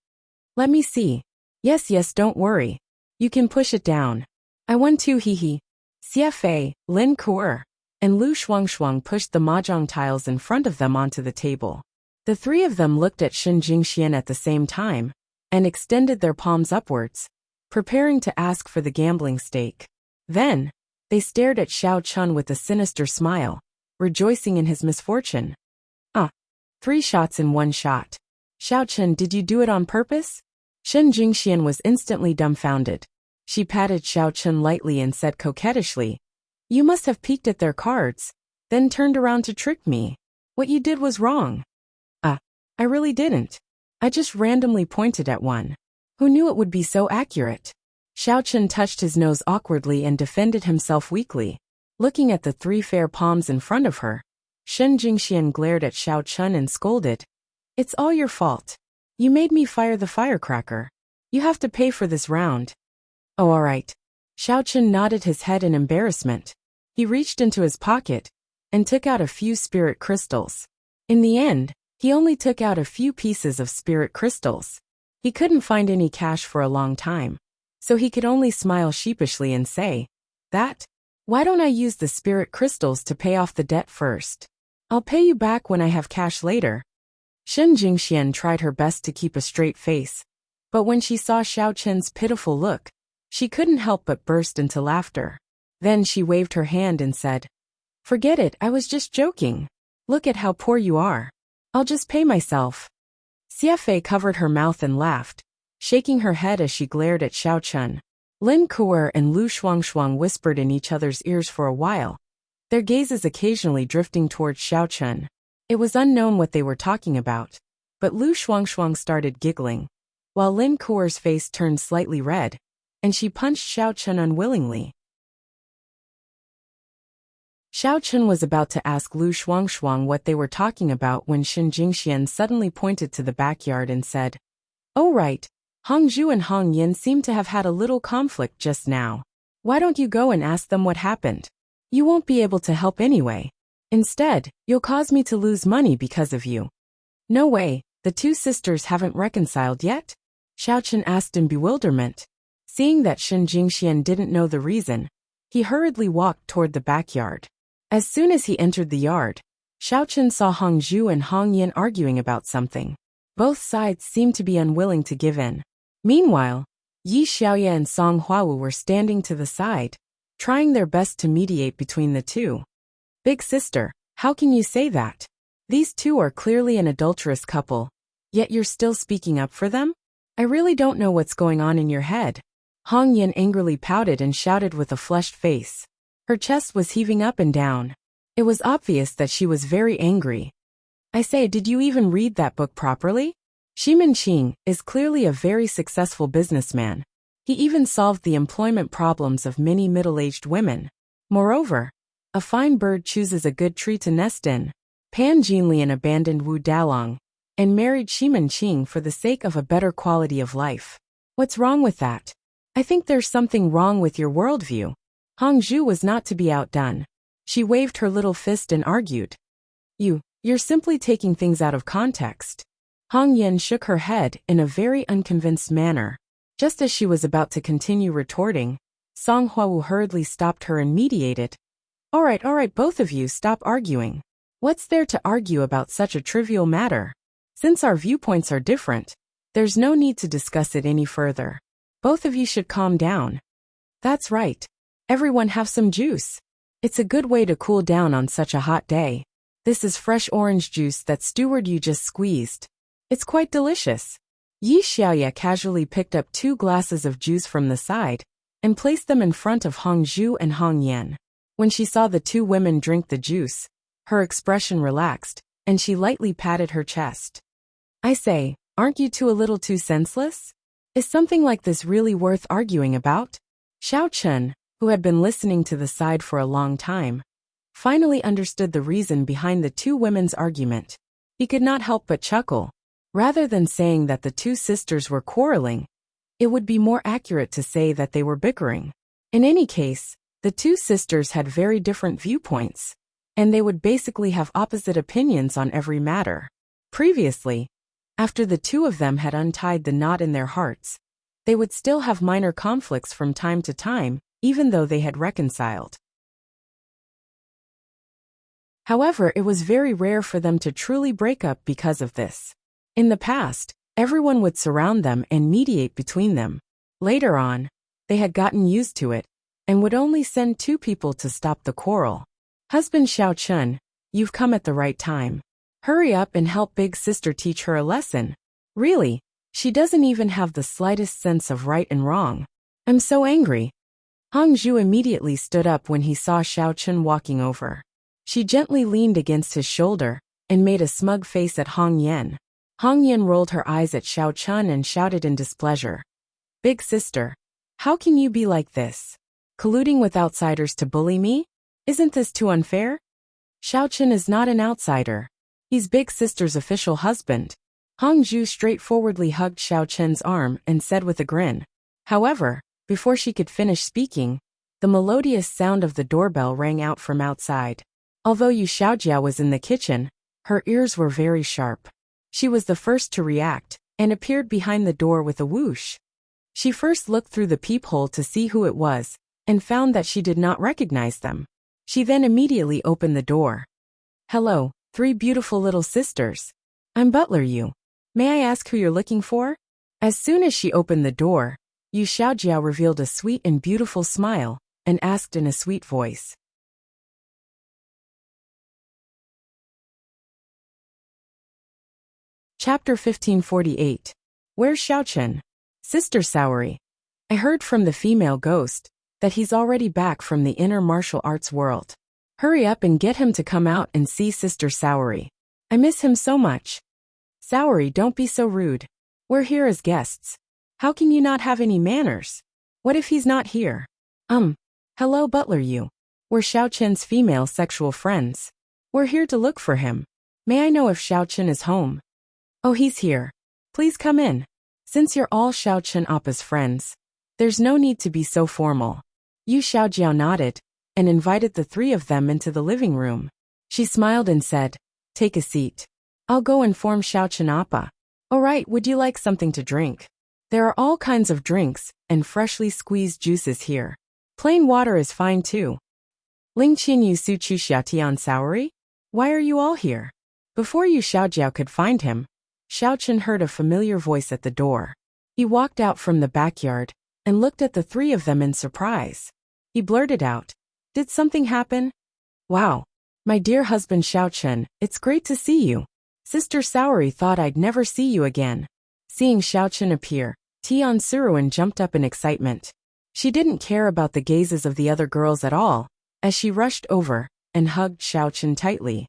Let me see. Yes, don't worry. You can push it down. I won too, hee. CFA, Lin Kuer, and Lu Shuang pushed the mahjong tiles in front of them onto the table. The three of them looked at Shen Jingxian at the same time and extended their palms upwards, preparing to ask for the gambling stake. Then, they stared at Xiao Chen with a sinister smile, rejoicing in his misfortune. 3 shots in 1 shot. Xiao Chen, did you do it on purpose? Shen Jingxian was instantly dumbfounded. She patted Xiao Chen lightly and said coquettishly, You must have peeked at their cards, then turned around to trick me. What you did was wrong. I really didn't. I just randomly pointed at one. Who knew it would be so accurate? Xiao Chen touched his nose awkwardly and defended himself weakly. Looking at the 3 fair palms in front of her, Shen Jingxian glared at Xiao Chen and scolded. It's all your fault. You made me fire the firecracker. You have to pay for this round. Oh, all right. Xiao Chen nodded his head in embarrassment. He reached into his pocket and took out a few spirit crystals. In the end, he only took out a few pieces of spirit crystals. He couldn't find any cash for a long time, so he could only smile sheepishly and say, Why don't I use the spirit crystals to pay off the debt first? I'll pay you back when I have cash later. Shen Jingxian tried her best to keep a straight face, but when she saw Xiao Chen's pitiful look, she couldn't help but burst into laughter. Then she waved her hand and said, Forget it, I was just joking. Look at how poor you are. I'll just pay myself. CFA covered her mouth and laughed, shaking her head as she glared at Xiao Chen. Lin Kuer and Lu Shuang whispered in each other's ears for a while, their gazes occasionally drifting towards Xiao Chen. It was unknown what they were talking about, but Lu Shuang started giggling, while Lin Kuer's face turned slightly red, and she punched Xiao Chen unwillingly. Xiao Chen was about to ask Lu Shuang what they were talking about when Shen Jingxian suddenly pointed to the backyard and said, Oh right, Hong Zhu and Hong Yin seem to have had a little conflict just now. Why don't you go and ask them what happened? You won't be able to help anyway. Instead, you'll cause me to lose money because of you. No way, the 2 sisters haven't reconciled yet? Xiao Chen asked in bewilderment. Seeing that Shen Jingxian didn't know the reason, he hurriedly walked toward the backyard. As soon as he entered the yard, Xiao Chen saw Hong Zhu and Hong Yin arguing about something. Both sides seemed to be unwilling to give in. Meanwhile, Yi Xiaoye and Song Huawu were standing to the side, trying their best to mediate between the two. Big sister, how can you say that? These 2 are clearly an adulterous couple, yet you're still speaking up for them? I really don't know what's going on in your head. Hong Yin angrily pouted and shouted with a flushed face. Her chest was heaving up and down. It was obvious that she was very angry. I say, did you even read that book properly? Ximen Qing is clearly a very successful businessman. He even solved the employment problems of many middle-aged women. Moreover, a fine bird chooses a good tree to nest in. Pan Jinlian abandoned Wu Dalong and married Ximen Qing for the sake of a better quality of life. What's wrong with that? I think there's something wrong with your worldview. Hongzhu was not to be outdone. She waved her little fist and argued. You're simply taking things out of context. Hong Yan shook her head in a very unconvinced manner. Just as she was about to continue retorting, Song Huawu hurriedly stopped her and mediated. All right, both of you stop arguing. What's there to argue about such a trivial matter? Since our viewpoints are different, there's no need to discuss it any further. Both of you should calm down. That's right. Everyone have some juice. It's a good way to cool down on such a hot day. This is fresh orange juice that steward you just squeezed. It's quite delicious. Yi Xiaoya casually picked up 2 glasses of juice from the side and placed them in front of Hongzhu and Hong Yan. When she saw the 2 women drink the juice, her expression relaxed, and she lightly patted her chest. I say, aren't you two a little too senseless? Is something like this really worth arguing about? Xiao Chen, who had been listening to the side for a long time, finally understood the reason behind the 2 women's argument. He could not help but chuckle. Rather than saying that the 2 sisters were quarreling, it would be more accurate to say that they were bickering. In any case, the 2 sisters had very different viewpoints, and they would basically have opposite opinions on every matter. Previously, after the 2 of them had untied the knot in their hearts, they would still have minor conflicts from time to time, even though they had reconciled. However, it was very rare for them to truly break up because of this. In the past, everyone would surround them and mediate between them. Later on, they had gotten used to it and would only send 2 people to stop the quarrel. Husband Xiao Chen, you've come at the right time. Hurry up and help big sister teach her a lesson. Really, she doesn't even have the slightest sense of right and wrong. I'm so angry. Hongzhu immediately stood up when he saw Xiao Chen walking over. She gently leaned against his shoulder and made a smug face at Hong Yan. Hong Yan rolled her eyes at Xiao Chen and shouted in displeasure. Big sister, how can you be like this? Colluding with outsiders to bully me? Isn't this too unfair? Xiao Chen is not an outsider. He's big sister's official husband. Hongzhu straightforwardly hugged Xiao Chen's arm and said with a grin. However, before she could finish speaking, the melodious sound of the doorbell rang out from outside. Although Yu Xiaojia was in the kitchen, her ears were very sharp. She was the first to react, and appeared behind the door with a whoosh. She first looked through the peephole to see who it was, and found that she did not recognize them. She then immediately opened the door. Hello, 3 beautiful little sisters. I'm Butler Yu. May I ask who you're looking for? As soon as she opened the door, Yu Xiaojia revealed a sweet and beautiful smile, and asked in a sweet voice. Chapter 1548. Where's Xiao Chen? Sister Saori. I heard from the female ghost that he's already back from the inner martial arts world. Hurry up and get him to come out and see Sister Saori. I miss him so much. Saori, don't be so rude. We're here as guests. How can you not have any manners? What if he's not here? Hello Butler Yu. We're Xiao Chen's female sexual friends. We're here to look for him. May I know if Xiao Chen is home? Oh, he's here. Please come in. Since you're all Xiao Chen Appa's friends, there's no need to be so formal. Yu Xiaojiao nodded and invited the 3 of them into the living room. She smiled and said, Take a seat. I'll go inform Xiao Chen Appa. All right, would you like something to drink? There are all kinds of drinks and freshly squeezed juices here. Plain water is fine too. Ling Qin Yu Su Chu Xiaotian Saori? Why are you all here? Before Yu Xiaojiao could find him, Xiao Chen heard a familiar voice at the door. He walked out from the backyard and looked at the 3 of them in surprise. He blurted out, Did something happen? Wow. My dear husband Xiao Chen, it's great to see you. Sister Saori thought I'd never see you again. Seeing Xiao Chen appear, Tian Suruan jumped up in excitement. She didn't care about the gazes of the other girls at all, as she rushed over and hugged Xiao Chen tightly.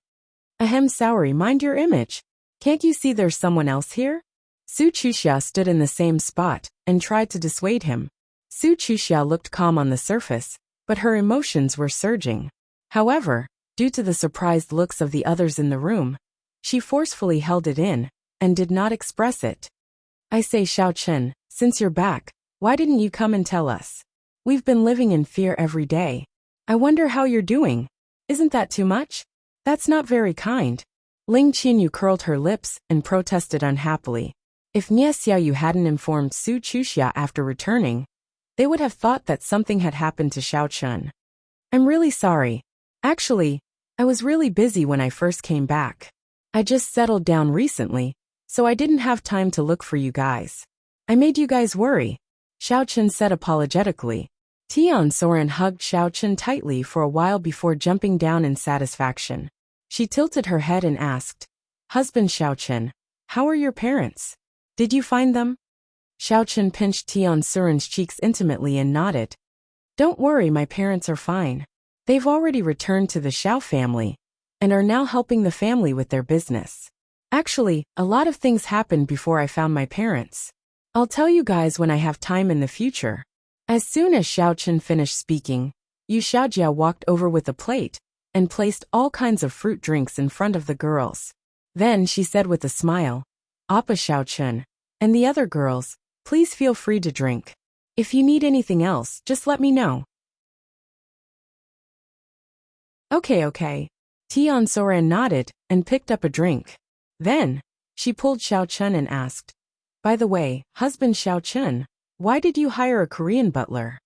Ahem Saori, mind your image. Can't you see there's someone else here? Su Chuxia stood in the same spot and tried to dissuade him. Su Chuxia looked calm on the surface, but her emotions were surging. However, due to the surprised looks of the others in the room, she forcefully held it in and did not express it. I say Xiao Chen, since you're back, Why didn't you come and tell us? We've been living in fear every day. I wonder how you're doing. Isn't that too much? That's not very kind. Ling Qianyu curled her lips and protested unhappily. If Nie Xiaoyu hadn't informed Su Chuxia after returning, they would have thought that something had happened to Xiao Chun. I'm really sorry. Actually, I was really busy when I first came back. I just settled down recently, so I didn't have time to look for you guys. I made you guys worry, Xiao Chun said apologetically. Tian Soren hugged Xiao Chun tightly for a while before jumping down in satisfaction. She tilted her head and asked, Husband Xiao Chun, how are your parents? Did you find them? Xiao Chun pinched Tian Soren's cheeks intimately and nodded. Don't worry, my parents are fine. They've already returned to the Xiao family and are now helping the family with their business. Actually, a lot of things happened before I found my parents. I'll tell you guys when I have time in the future. As soon as Xiao Chun finished speaking, Yu Xiaojia walked over with a plate and placed all kinds of fruit drinks in front of the girls. Then she said with a smile, Appa Xiao Chun, and the other girls, please feel free to drink. If you need anything else, just let me know. Okay. Tian Soren nodded and picked up a drink. Then, she pulled Xiao Chun and asked, By the way, husband Xiao Chun, why did you hire a Korean butler?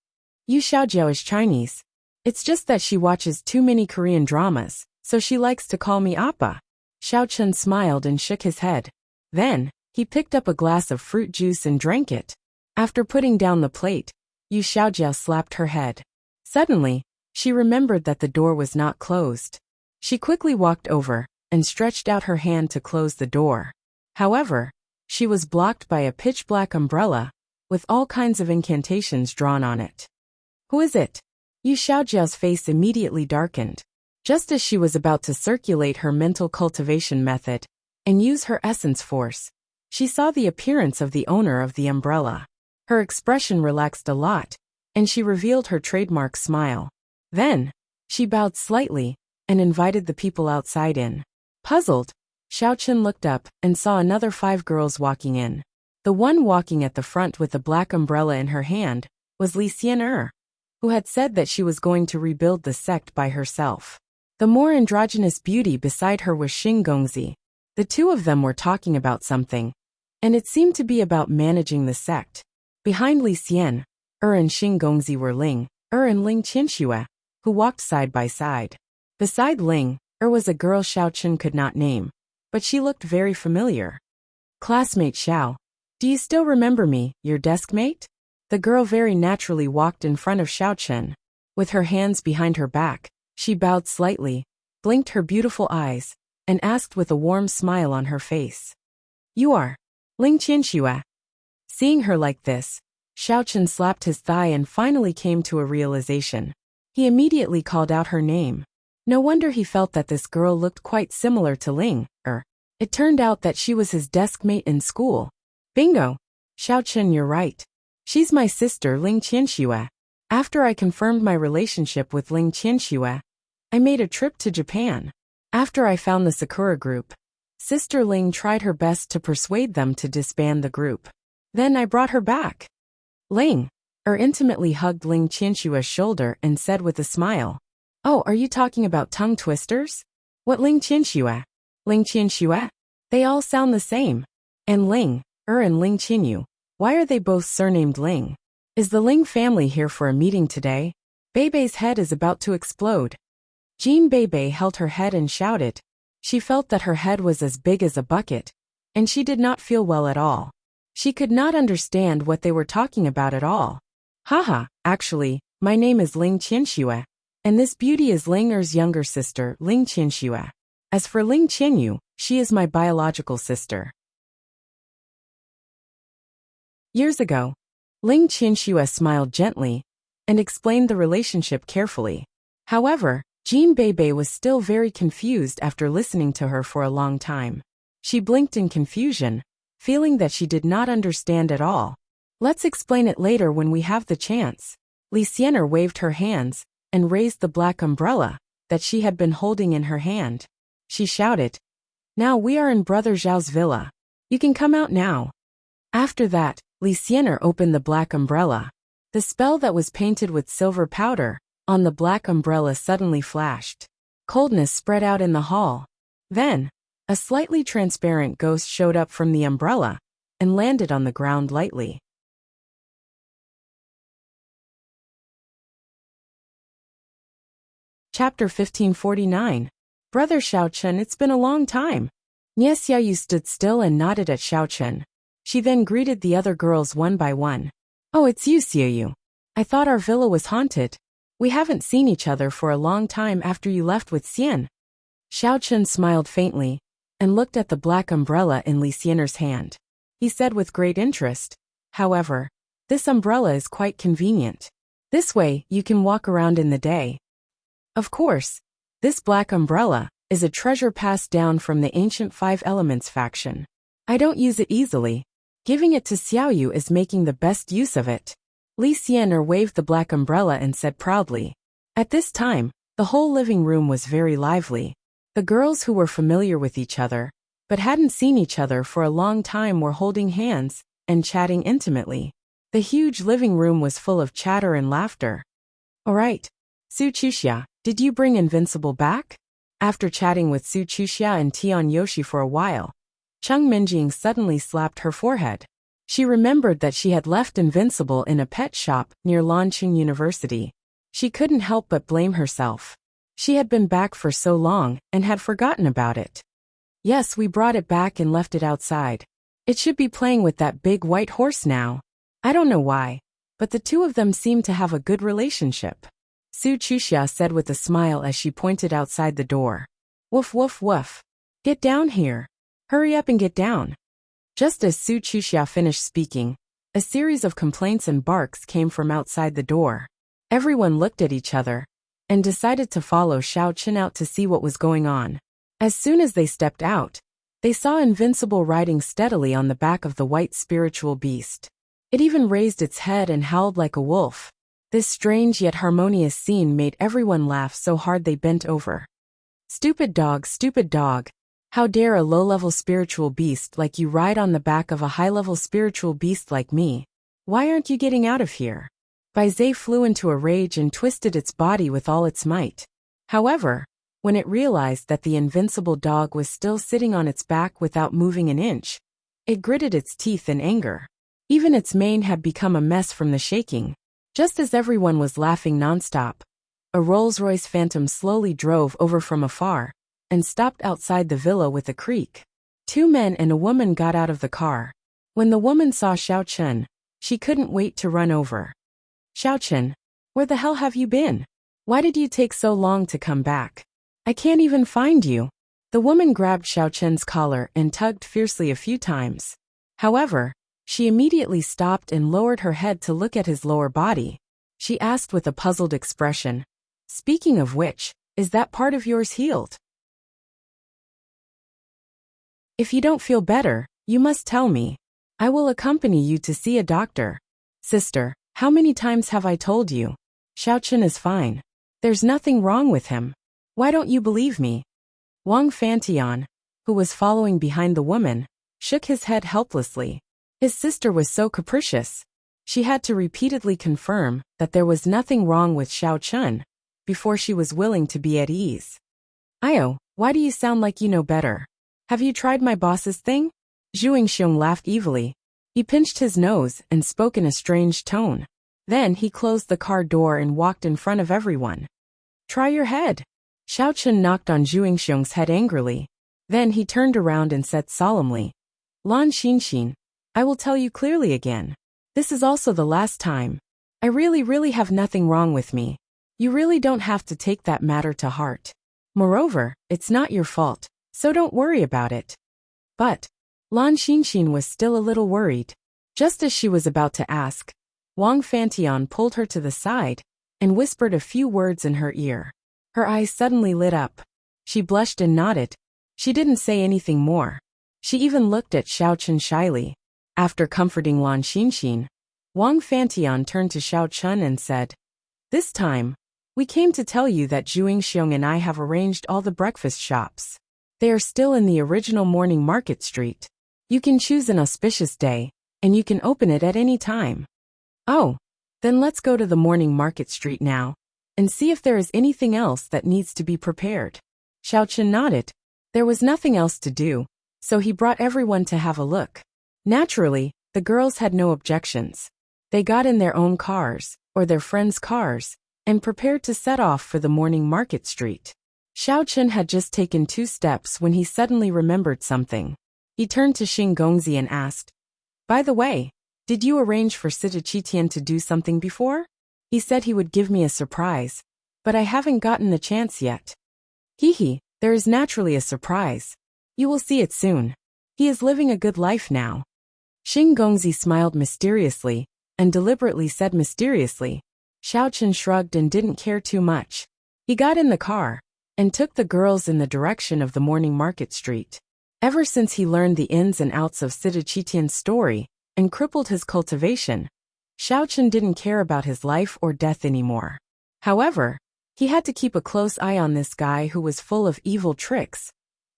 Yu Xiaojiao is Chinese. It's just that she watches too many Korean dramas, so she likes to call me Appa. Xiao Chun smiled and shook his head. Then, he picked up a glass of fruit juice and drank it. After putting down the plate, Yu Xiaojiao slapped her head. Suddenly, she remembered that the door was not closed. She quickly walked over and stretched out her hand to close the door. However, she was blocked by a pitch-black umbrella with all kinds of incantations drawn on it. Who is it? Yu Xiaojiao's face immediately darkened. Just as she was about to circulate her mental cultivation method and use her essence force, she saw the appearance of the owner of the umbrella. Her expression relaxed a lot, and she revealed her trademark smile. Then, she bowed slightly and invited the people outside in. Puzzled, Xiao Chun looked up and saw another 5 girls walking in. The one walking at the front with the black umbrella in her hand was Li Xian'er, who had said that she was going to rebuild the sect by herself. The more androgynous beauty beside her was Xing Gongzi. The two of them were talking about something, and it seemed to be about managing the sect. Behind Li Xian'er and Xing Gongzi were Ling and Ling Qianxue, who walked side by side. Beside Ling was a girl Xiao Chun could not name, but she looked very familiar. Classmate Xiao, do you still remember me, your desk mate? The girl very naturally walked in front of Xiao Chun. With her hands behind her back, she bowed slightly, blinked her beautiful eyes, and asked with a warm smile on her face. You are Ling Qianxue. Seeing her like this, Xiao Chun slapped his thigh and finally came to a realization. He immediately called out her name. No wonder he felt that this girl looked quite similar to Ling. It turned out that she was his desk mate in school. Bingo! Xiao Chun, you're right. She's my sister Ling Qianxue. After I confirmed my relationship with Ling Qianxue, I made a trip to Japan. After I found the Sakura group, Sister Ling tried her best to persuade them to disband the group. Then I brought her back. Ling intimately hugged Ling Qianxue's shoulder and said with a smile, Oh, are you talking about tongue twisters? What Ling Qianxue? Ling Qianxue? They all sound the same. And Ling and Ling Qianyu, why are they both surnamed Ling? Is the Ling family here for a meeting today? Bei's head is about to explode. Jean Bei held her head and shouted. She felt that her head was as big as a bucket, and she did not feel well at all. She could not understand what they were talking about at all. Haha, actually, my name is Ling Qianxue, and this beauty is Ling's younger sister, Ling Qianxue. As for Ling Qianyu, she is my biological sister. Years ago, Ling Qianxue smiled gently and explained the relationship carefully. However, Jean Bei was still very confused after listening to her for a long time. She blinked in confusion, feeling that she did not understand at all. Let's explain it later when we have the chance. Li Xian'er waved her hands and raised the black umbrella that she had been holding in her hand. She shouted, Now we are in Brother Zhao's villa. You can come out now. After that, Li Xianer opened the black umbrella. The spell that was painted with silver powder on the black umbrella suddenly flashed. Coldness spread out in the hall. Then, a slightly transparent ghost showed up from the umbrella and landed on the ground lightly. Chapter 1549. Brother Xiaochen, it's been a long time. Nie Xiaoyu stood still and nodded at Xiaochen. She then greeted the other girls one by one. Oh, it's you, Xiaoyu. I thought our villa was haunted. We haven't seen each other for a long time after you left with Xian. Xiaochen smiled faintly and looked at the black umbrella in Li Xianer's hand. He said with great interest, however, this umbrella is quite convenient. This way, you can walk around in the day. Of course, this black umbrella is a treasure passed down from the ancient Five Elements faction. I don't use it easily. Giving it to Xiaoyu is making the best use of it. Li Xianer waved the black umbrella and said proudly. At this time, the whole living room was very lively. The girls who were familiar with each other, but hadn't seen each other for a long time, were holding hands and chatting intimately. The huge living room was full of chatter and laughter. Alright, Su Chuxia, did you bring Invincible back? After chatting with Su Chuxia and Tian Yoshi for a while, Cheng Minjing suddenly slapped her forehead. She remembered that she had left Invincible in a pet shop near Lanqing University. She couldn't help but blame herself. She had been back for so long and had forgotten about it. Yes, we brought it back and left it outside. It should be playing with that big white horse now. I don't know why, but the two of them seem to have a good relationship. Su Chuxia said with a smile as she pointed outside the door. Woof woof woof. Get down here. Hurry up and get down. Just as Su Chuxia finished speaking, a series of complaints and barks came from outside the door. Everyone looked at each other and decided to follow Xiaochen out to see what was going on. As soon as they stepped out, they saw Invincible riding steadily on the back of the white spiritual beast. It even raised its head and howled like a wolf. This strange yet harmonious scene made everyone laugh so hard they bent over. Stupid dog, stupid dog. How dare a low-level spiritual beast like you ride on the back of a high-level spiritual beast like me? Why aren't you getting out of here? Bai Zhe flew into a rage and twisted its body with all its might. However, when it realized that the invincible dog was still sitting on its back without moving an inch, it gritted its teeth in anger. Even its mane had become a mess from the shaking. Just as everyone was laughing nonstop, a Rolls-Royce Phantom slowly drove over from afar and stopped outside the villa with a creak. Two men and a woman got out of the car. When the woman saw Xiaochen, she couldn't wait to run over. Xiaochen, where the hell have you been? Why did you take so long to come back? I can't even find you. The woman grabbed Xiaochen's collar and tugged fiercely a few times. However, she immediately stopped and lowered her head to look at his lower body. She asked with a puzzled expression, "Speaking of which, is that part of yours healed? If you don't feel better, you must tell me. I will accompany you to see a doctor." Sister, how many times have I told you? Xiaochen is fine. There's nothing wrong with him. Why don't you believe me? Wang Fantian, who was following behind the woman, shook his head helplessly. His sister was so capricious. She had to repeatedly confirm that there was nothing wrong with Xiaochen before she was willing to be at ease. Io, why do you sound like you know better? Have you tried my boss's thing? Zhu Yingxiong laughed evilly. He pinched his nose and spoke in a strange tone. Then he closed the car door and walked in front of everyone. Try your head. Xiaochen knocked on Zhu Yingxiong's head angrily. Then he turned around and said solemnly, Lan Xinxin, I will tell you clearly again. This is also the last time. I really have nothing wrong with me. You really don't have to take that matter to heart. Moreover, it's not your fault, so don't worry about it. But Lan Xinxin was still a little worried. Just as she was about to ask, Wang Fantian pulled her to the side and whispered a few words in her ear. Her eyes suddenly lit up. She blushed and nodded. She didn't say anything more. She even looked at Xiaochen shyly. After comforting Lan Xinxin, Wang Fantian turned to Xiaochen and said, This time, we came to tell you that Zhu Yingxiong and I have arranged all the breakfast shops. They are still in the original morning market street. You can choose an auspicious day and you can open it at any time. Oh, then let's go to the morning market street now, and see if there is anything else that needs to be prepared. Xiaochen nodded. There was nothing else to do, so he brought everyone to have a look. Naturally, the girls had no objections. They got in their own cars, or their friends' cars, and prepared to set off for the morning market street. Xiaochen had just taken 2 steps when he suddenly remembered something. He turned to Xing Gongzi and asked, "By the way, did you arrange for Sita Qitian to do something before? He said he would give me a surprise, but I haven't gotten the chance yet." "Hee, there is naturally a surprise. You will see it soon. He is living a good life now." Xing Gongzi smiled mysteriously, and deliberately said mysteriously. Xiaochen shrugged and didn't care too much. He got in the car, and took the girls in the direction of the morning market street. Ever since he learned the ins and outs of Sita Qitian's story, and crippled his cultivation, Xiaochen didn't care about his life or death anymore. However, he had to keep a close eye on this guy who was full of evil tricks,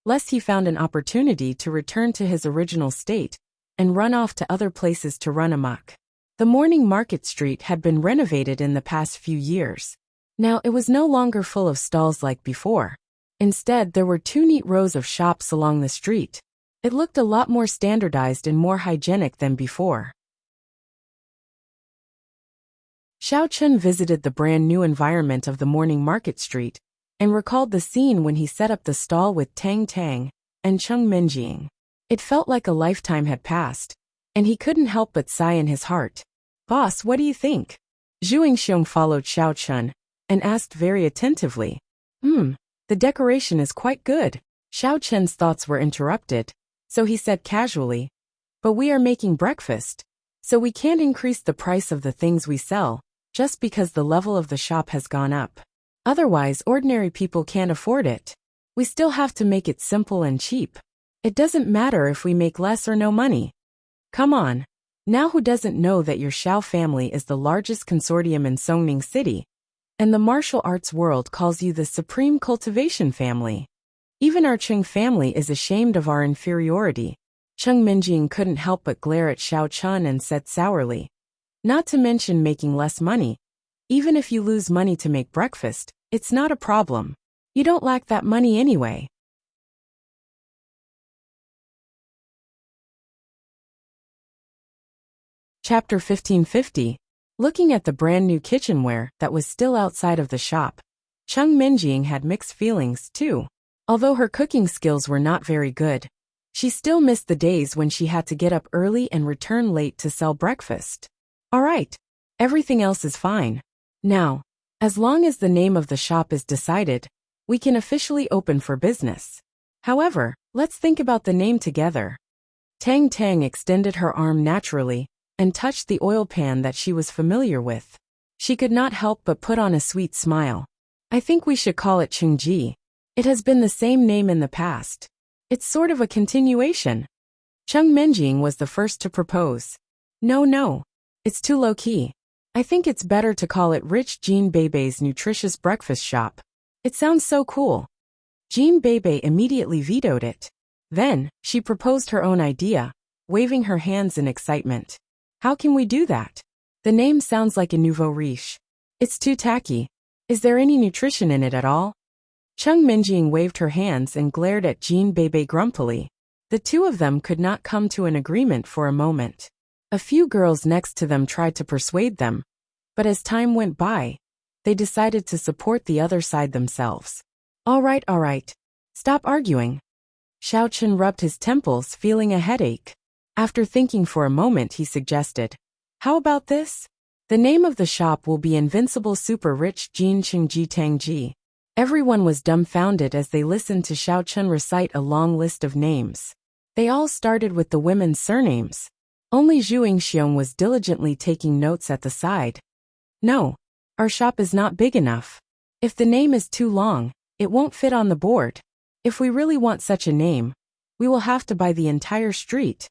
lest he found an opportunity to return to his original state, and run off to other places to run amok. The morning market street had been renovated in the past few years. Now it was no longer full of stalls like before. Instead, there were 2 neat rows of shops along the street. It looked a lot more standardized and more hygienic than before. Xiaochen visited the brand new environment of the morning market street, and recalled the scene when he set up the stall with Tang Tang and Cheng Minjing. It felt like a lifetime had passed, and he couldn't help but sigh in his heart. "Boss, what do you think?" Zhu Yingxiong followed Xiaochen, and asked very attentively. The decoration is quite good." Xiaochen's thoughts were interrupted, so he said casually, "But we are making breakfast, so we can't increase the price of the things we sell, just because the level of the shop has gone up. Otherwise, ordinary people can't afford it. We still have to make it simple and cheap. It doesn't matter if we make less or no money. Come on. Now who doesn't know that your Xiao family is the largest consortium in Songning City, and the martial arts world calls you the supreme cultivation family? Even our Cheng family is ashamed of our inferiority." Cheng Minjing couldn't help but glare at Xiaochen and said sourly, "Not to mention making less money. Even if you lose money to make breakfast, it's not a problem. You don't lack that money anyway." Chapter 1550. Looking at the brand new kitchenware that was still outside of the shop, Cheng Minjing had mixed feelings too. Although her cooking skills were not very good, she still missed the days when she had to get up early and return late to sell breakfast. "All right, everything else is fine. Now, as long as the name of the shop is decided, we can officially open for business. However, let's think about the name together." Tang Tang extended her arm naturally, and touched the oil pan that she was familiar with. She could not help but put on a sweet smile. "I think we should call it Chengji. It has been the same name in the past. It's sort of a continuation." Cheng Minjing was the first to propose. No, it's too low-key. I think it's better to call it Rich Jean Beibei's Nutritious Breakfast Shop. It sounds so cool." Jean Beibei immediately vetoed it. Then, she proposed her own idea, waving her hands in excitement. "How can we do that? The name sounds like a nouveau riche. It's too tacky. Is there any nutrition in it at all?" Cheng Minjing waved her hands and glared at Jean Beibei grumpily. The two of them could not come to an agreement for a moment. A few girls next to them tried to persuade them, but as time went by, they decided to support the other side themselves. All right. Stop arguing." Xiaochen rubbed his temples, feeling a headache. After thinking for a moment, he suggested, "How about this? The name of the shop will be Invincible Super Rich Jin Chengji Tangji." Everyone was dumbfounded as they listened to Xiaochen recite a long list of names. They all started with the women's surnames. Only Zhu Yingxiong was diligently taking notes at the side. "No, our shop is not big enough. If the name is too long, it won't fit on the board. If we really want such a name, we will have to buy the entire street."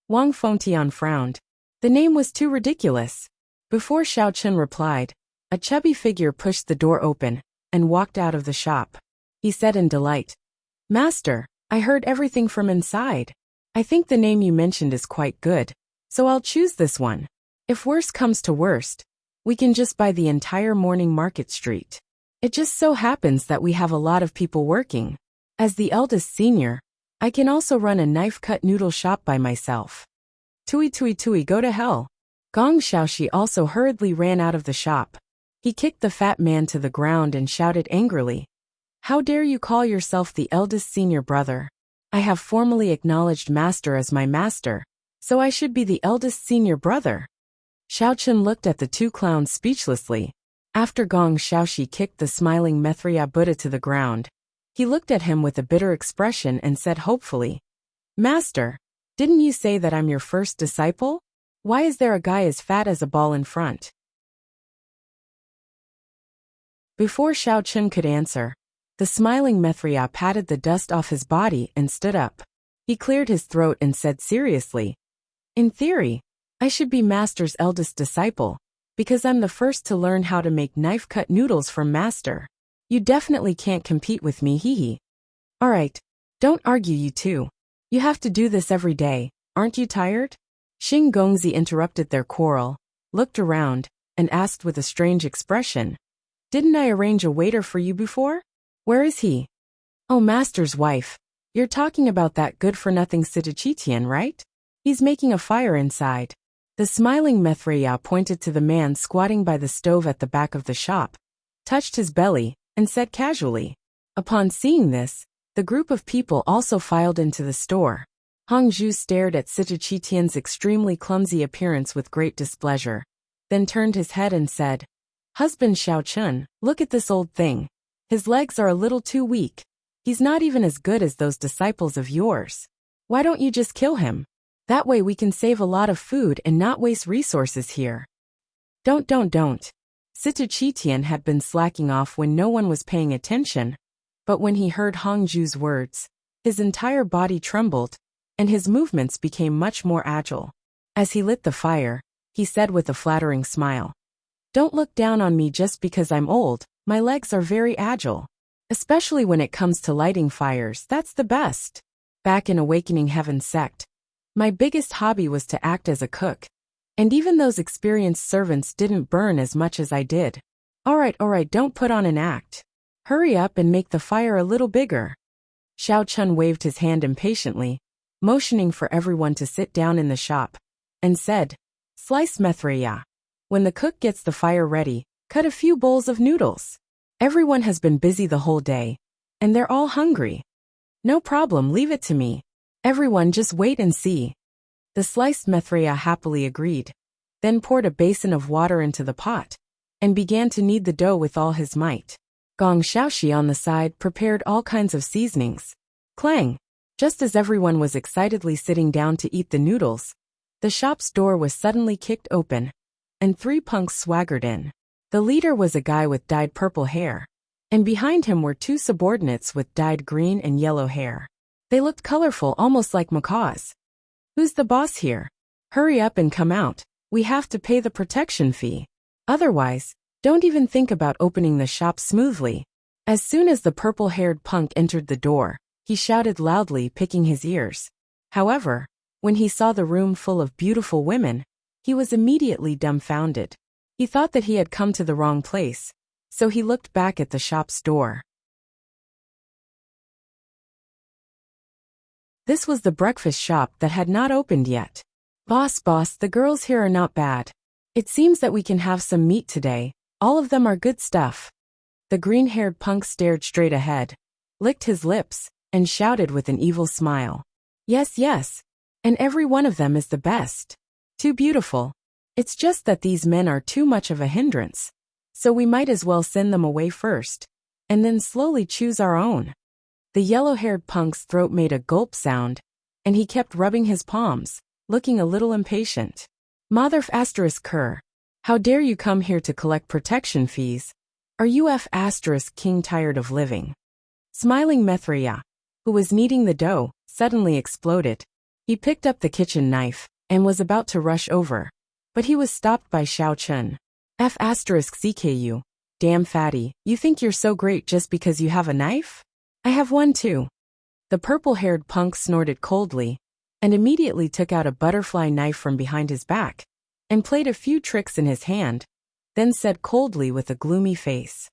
Wang Fengtian frowned. The name was too ridiculous. Before Xiaochen replied, a chubby figure pushed the door open and walked out of the shop. He said in delight, "Master, I heard everything from inside. I think the name you mentioned is quite good, so I'll choose this one. If worse comes to worst, we can just buy the entire morning market street. It just so happens that we have a lot of people working. As the eldest senior, I can also run a knife-cut noodle shop by myself. Tui tui tui, go to hell. Gong Xiaoxi also hurriedly ran out of the shop. He kicked the fat man to the ground and shouted angrily, "How dare you call yourself the eldest senior brother? I have formally acknowledged master as my master, so I should be the eldest senior brother." Xiaochun looked at the two clowns speechlessly. After Gong Xiaoxi kicked the smiling Mithriya Buddha to the ground, he looked at him with a bitter expression and said hopefully, "Master, didn't you say that I'm your first disciple? Why is there a guy as fat as a ball in front?" Before Xiaochun could answer, the smiling Mithriya patted the dust off his body and stood up. He cleared his throat and said seriously, "In theory, I should be Master's eldest disciple, because I'm the first to learn how to make knife-cut noodles from Master. You definitely can't compete with me, hee. Alright, don't argue you two. You have to do this every day, aren't you tired?" Xing Gongzi interrupted their quarrel, looked around, and asked with a strange expression, "Didn't I arrange a waiter for you before? Where is he?" "Oh, Master's wife, you're talking about that good-for-nothing Sitachitian, right? He's making a fire inside." The smiling Mithriya pointed to the man squatting by the stove at the back of the shop, touched his belly, and said casually. Upon seeing this, the group of people also filed into the store. Hongzhu stared at Sitachitian's extremely clumsy appearance with great displeasure, then turned his head and said, "Husband Xiaochun, look at this old thing. His legs are a little too weak. He's not even as good as those disciples of yours. Why don't you just kill him? That way we can save a lot of food and not waste resources here." Don't. Sitachitian had been slacking off when no one was paying attention, but when he heard Hongzhu's words, his entire body trembled, and his movements became much more agile. As he lit the fire, he said with a flattering smile, "Don't look down on me just because I'm old, my legs are very agile. Especially when it comes to lighting fires, that's the best. Back in Awakening Heaven sect, my biggest hobby was to act as a cook. And even those experienced servants didn't burn as much as I did. Alright, don't put on an act. Hurry up and make the fire a little bigger." Xiaochun waved his hand impatiently, motioning for everyone to sit down in the shop, and said, "Slice Mithriya. When the cook gets the fire ready, cut a few bowls of noodles. Everyone has been busy the whole day, and they're all hungry." "No problem, leave it to me. Everyone just wait and see." The sliced Mithriya happily agreed, then poured a basin of water into the pot, and began to knead the dough with all his might. Gong Xiaoxi on the side prepared all kinds of seasonings. Clang! Just as everyone was excitedly sitting down to eat the noodles, the shop's door was suddenly kicked open, and 3 punks swaggered in. The leader was a guy with dyed purple hair, and behind him were 2 subordinates with dyed green and yellow hair. They looked colorful, almost like macaws. "Who's the boss here? Hurry up and come out, we have to pay the protection fee. Otherwise, don't even think about opening the shop smoothly." As soon as the purple-haired punk entered the door, he shouted loudly, picking his ears. However, when he saw the room full of beautiful women, he was immediately dumbfounded. He thought that he had come to the wrong place, so he looked back at the shop's door. This was the breakfast shop that had not opened yet. Boss, the girls here are not bad. It seems that we can have some meat today, all of them are good stuff." The green-haired punk stared straight ahead, licked his lips, and shouted with an evil smile. Yes, and every one of them is the best. Too beautiful. It's just that these men are too much of a hindrance, so we might as well send them away first, and then slowly choose our own." The yellow-haired punk's throat made a gulp sound, and he kept rubbing his palms, looking a little impatient. "Mother ***, how dare you come here to collect protection fees? Are you *** tired of living?" Smiling Mithriya, who was kneading the dough, suddenly exploded. He picked up the kitchen knife, and was about to rush over, but he was stopped by Xiaochun. ***, damn fatty, you think you're so great just because you have a knife? I have one too." The purple-haired punk snorted coldly, and immediately took out a butterfly knife from behind his back and played a few tricks in his hand, then said coldly with a gloomy face.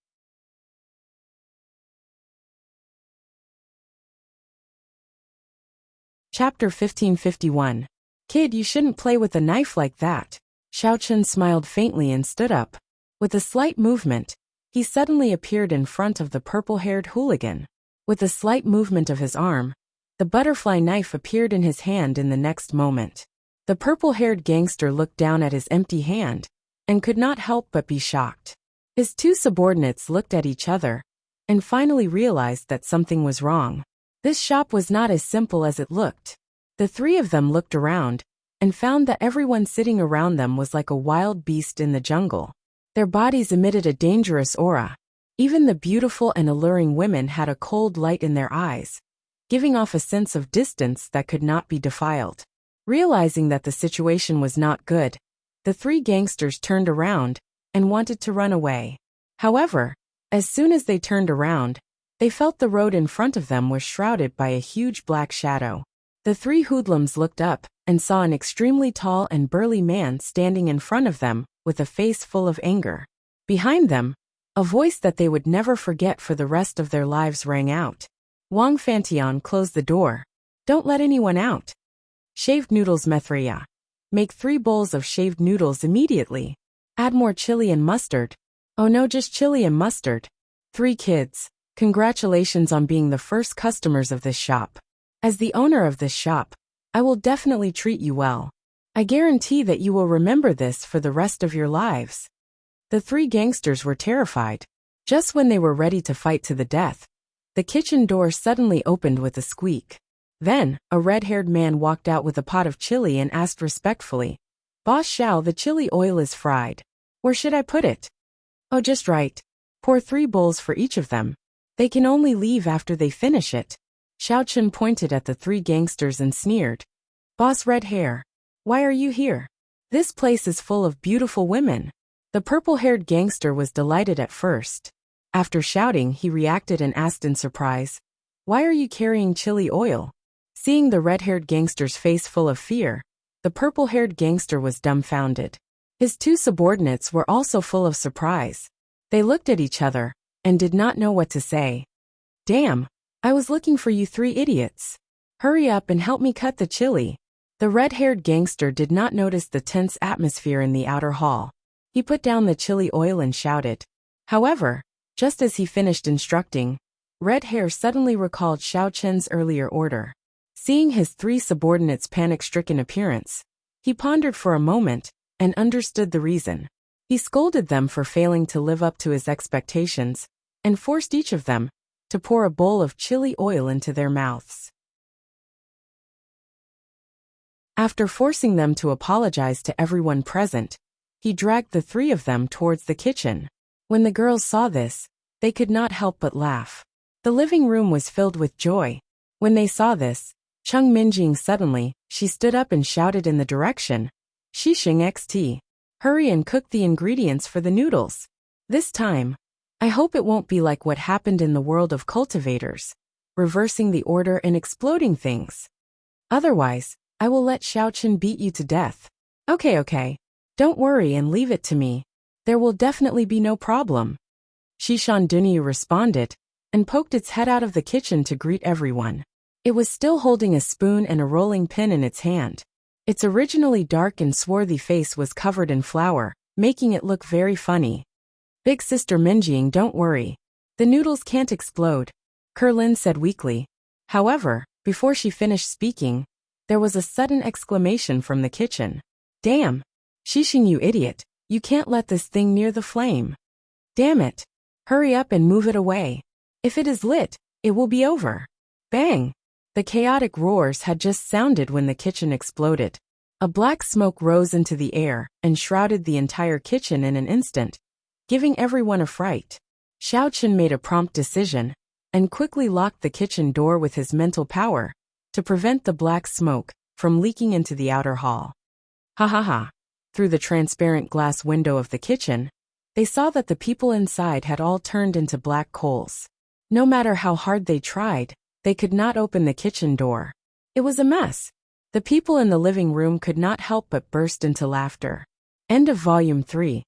Chapter 1551. Kid, you shouldn't play with a knife like that. Xiaochun smiled faintly and stood up. With a slight movement, he suddenly appeared in front of the purple-haired hooligan. With a slight movement of his arm, the butterfly knife appeared in his hand in the next moment. The purple-haired gangster looked down at his empty hand and could not help but be shocked. His two subordinates looked at each other and finally realized that something was wrong. This shop was not as simple as it looked. The three of them looked around and found that everyone sitting around them was like a wild beast in the jungle. Their bodies emitted a dangerous aura. Even the beautiful and alluring women had a cold light in their eyes, giving off a sense of distance that could not be defiled. Realizing that the situation was not good, the three gangsters turned around and wanted to run away. However, as soon as they turned around, they felt the road in front of them was shrouded by a huge black shadow. The three hoodlums looked up and saw an extremely tall and burly man standing in front of them with a face full of anger. Behind them, a voice that they would never forget for the rest of their lives rang out. Wang Fantian, close the door. Don't let anyone out. Shaved noodles Methria. Make 3 bowls of shaved noodles immediately. Add more chili and mustard. Oh no, just chili and mustard. 3 kids. Congratulations on being the first customers of this shop. As the owner of this shop, I will definitely treat you well. I guarantee that you will remember this for the rest of your lives. The 3 gangsters were terrified. Just when they were ready to fight to the death, the kitchen door suddenly opened with a squeak. Then, a red-haired man walked out with a pot of chili and asked respectfully, Boss Xiao, the chili oil is fried. Where should I put it? Oh, just right. Pour 3 bowls for each of them. They can only leave after they finish it. Xiaochun pointed at the 3 gangsters and sneered. Boss Red Hair, why are you here? This place is full of beautiful women. The purple-haired gangster was delighted at first. After shouting, he reacted and asked in surprise, Why are you carrying chili oil? Seeing the red-haired gangster's face full of fear, the purple-haired gangster was dumbfounded. His 2 subordinates were also full of surprise. They looked at each other and did not know what to say. Damn, I was looking for you 3 idiots. Hurry up and help me cut the chili. The red-haired gangster did not notice the tense atmosphere in the outer hall. He put down the chili oil and shouted. However, just as he finished instructing, Red Hair suddenly recalled Xiaochun's earlier order. Seeing his 3 subordinates' panic-stricken appearance, he pondered for a moment and understood the reason. He scolded them for failing to live up to his expectations and forced each of them to pour a bowl of chili oil into their mouths. After forcing them to apologize to everyone present, he dragged the 3 of them towards the kitchen. When the girls saw this, they could not help but laugh. The living room was filled with joy. When they saw this, Cheng Minjing suddenly, she stood up and shouted in the direction, Xixing XT. Hurry and cook the ingredients for the noodles. This time, I hope it won't be like what happened in the world of cultivators, reversing the order and exploding things. Otherwise, I will let Xiaochun beat you to death. Okay. Don't worry and leave it to me. There will definitely be no problem. Xishan Dunyu responded and poked its head out of the kitchen to greet everyone. It was still holding a spoon and a rolling pin in its hand. Its originally dark and swarthy face was covered in flour, making it look very funny. Big Sister Minjing, don't worry. The noodles can't explode, Kerlin said weakly. However, before she finished speaking, there was a sudden exclamation from the kitchen. Damn! Xixing, you idiot, you can't let this thing near the flame. Damn it! Hurry up and move it away. If it is lit, it will be over. Bang! The chaotic roars had just sounded when the kitchen exploded. A black smoke rose into the air and shrouded the entire kitchen in an instant, giving everyone a fright. Xiaochun made a prompt decision and quickly locked the kitchen door with his mental power to prevent the black smoke from leaking into the outer hall. Ha ha ha! Through the transparent glass window of the kitchen, they saw that the people inside had all turned into black coals. No matter how hard they tried, they could not open the kitchen door. It was a mess. The people in the living room could not help but burst into laughter. End of Volume 3.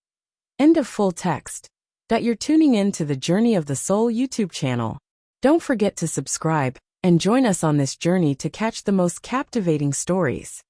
End of full text. You're tuning in to the Journey of the Soul YouTube channel. Don't forget to subscribe and join us on this journey to catch the most captivating stories.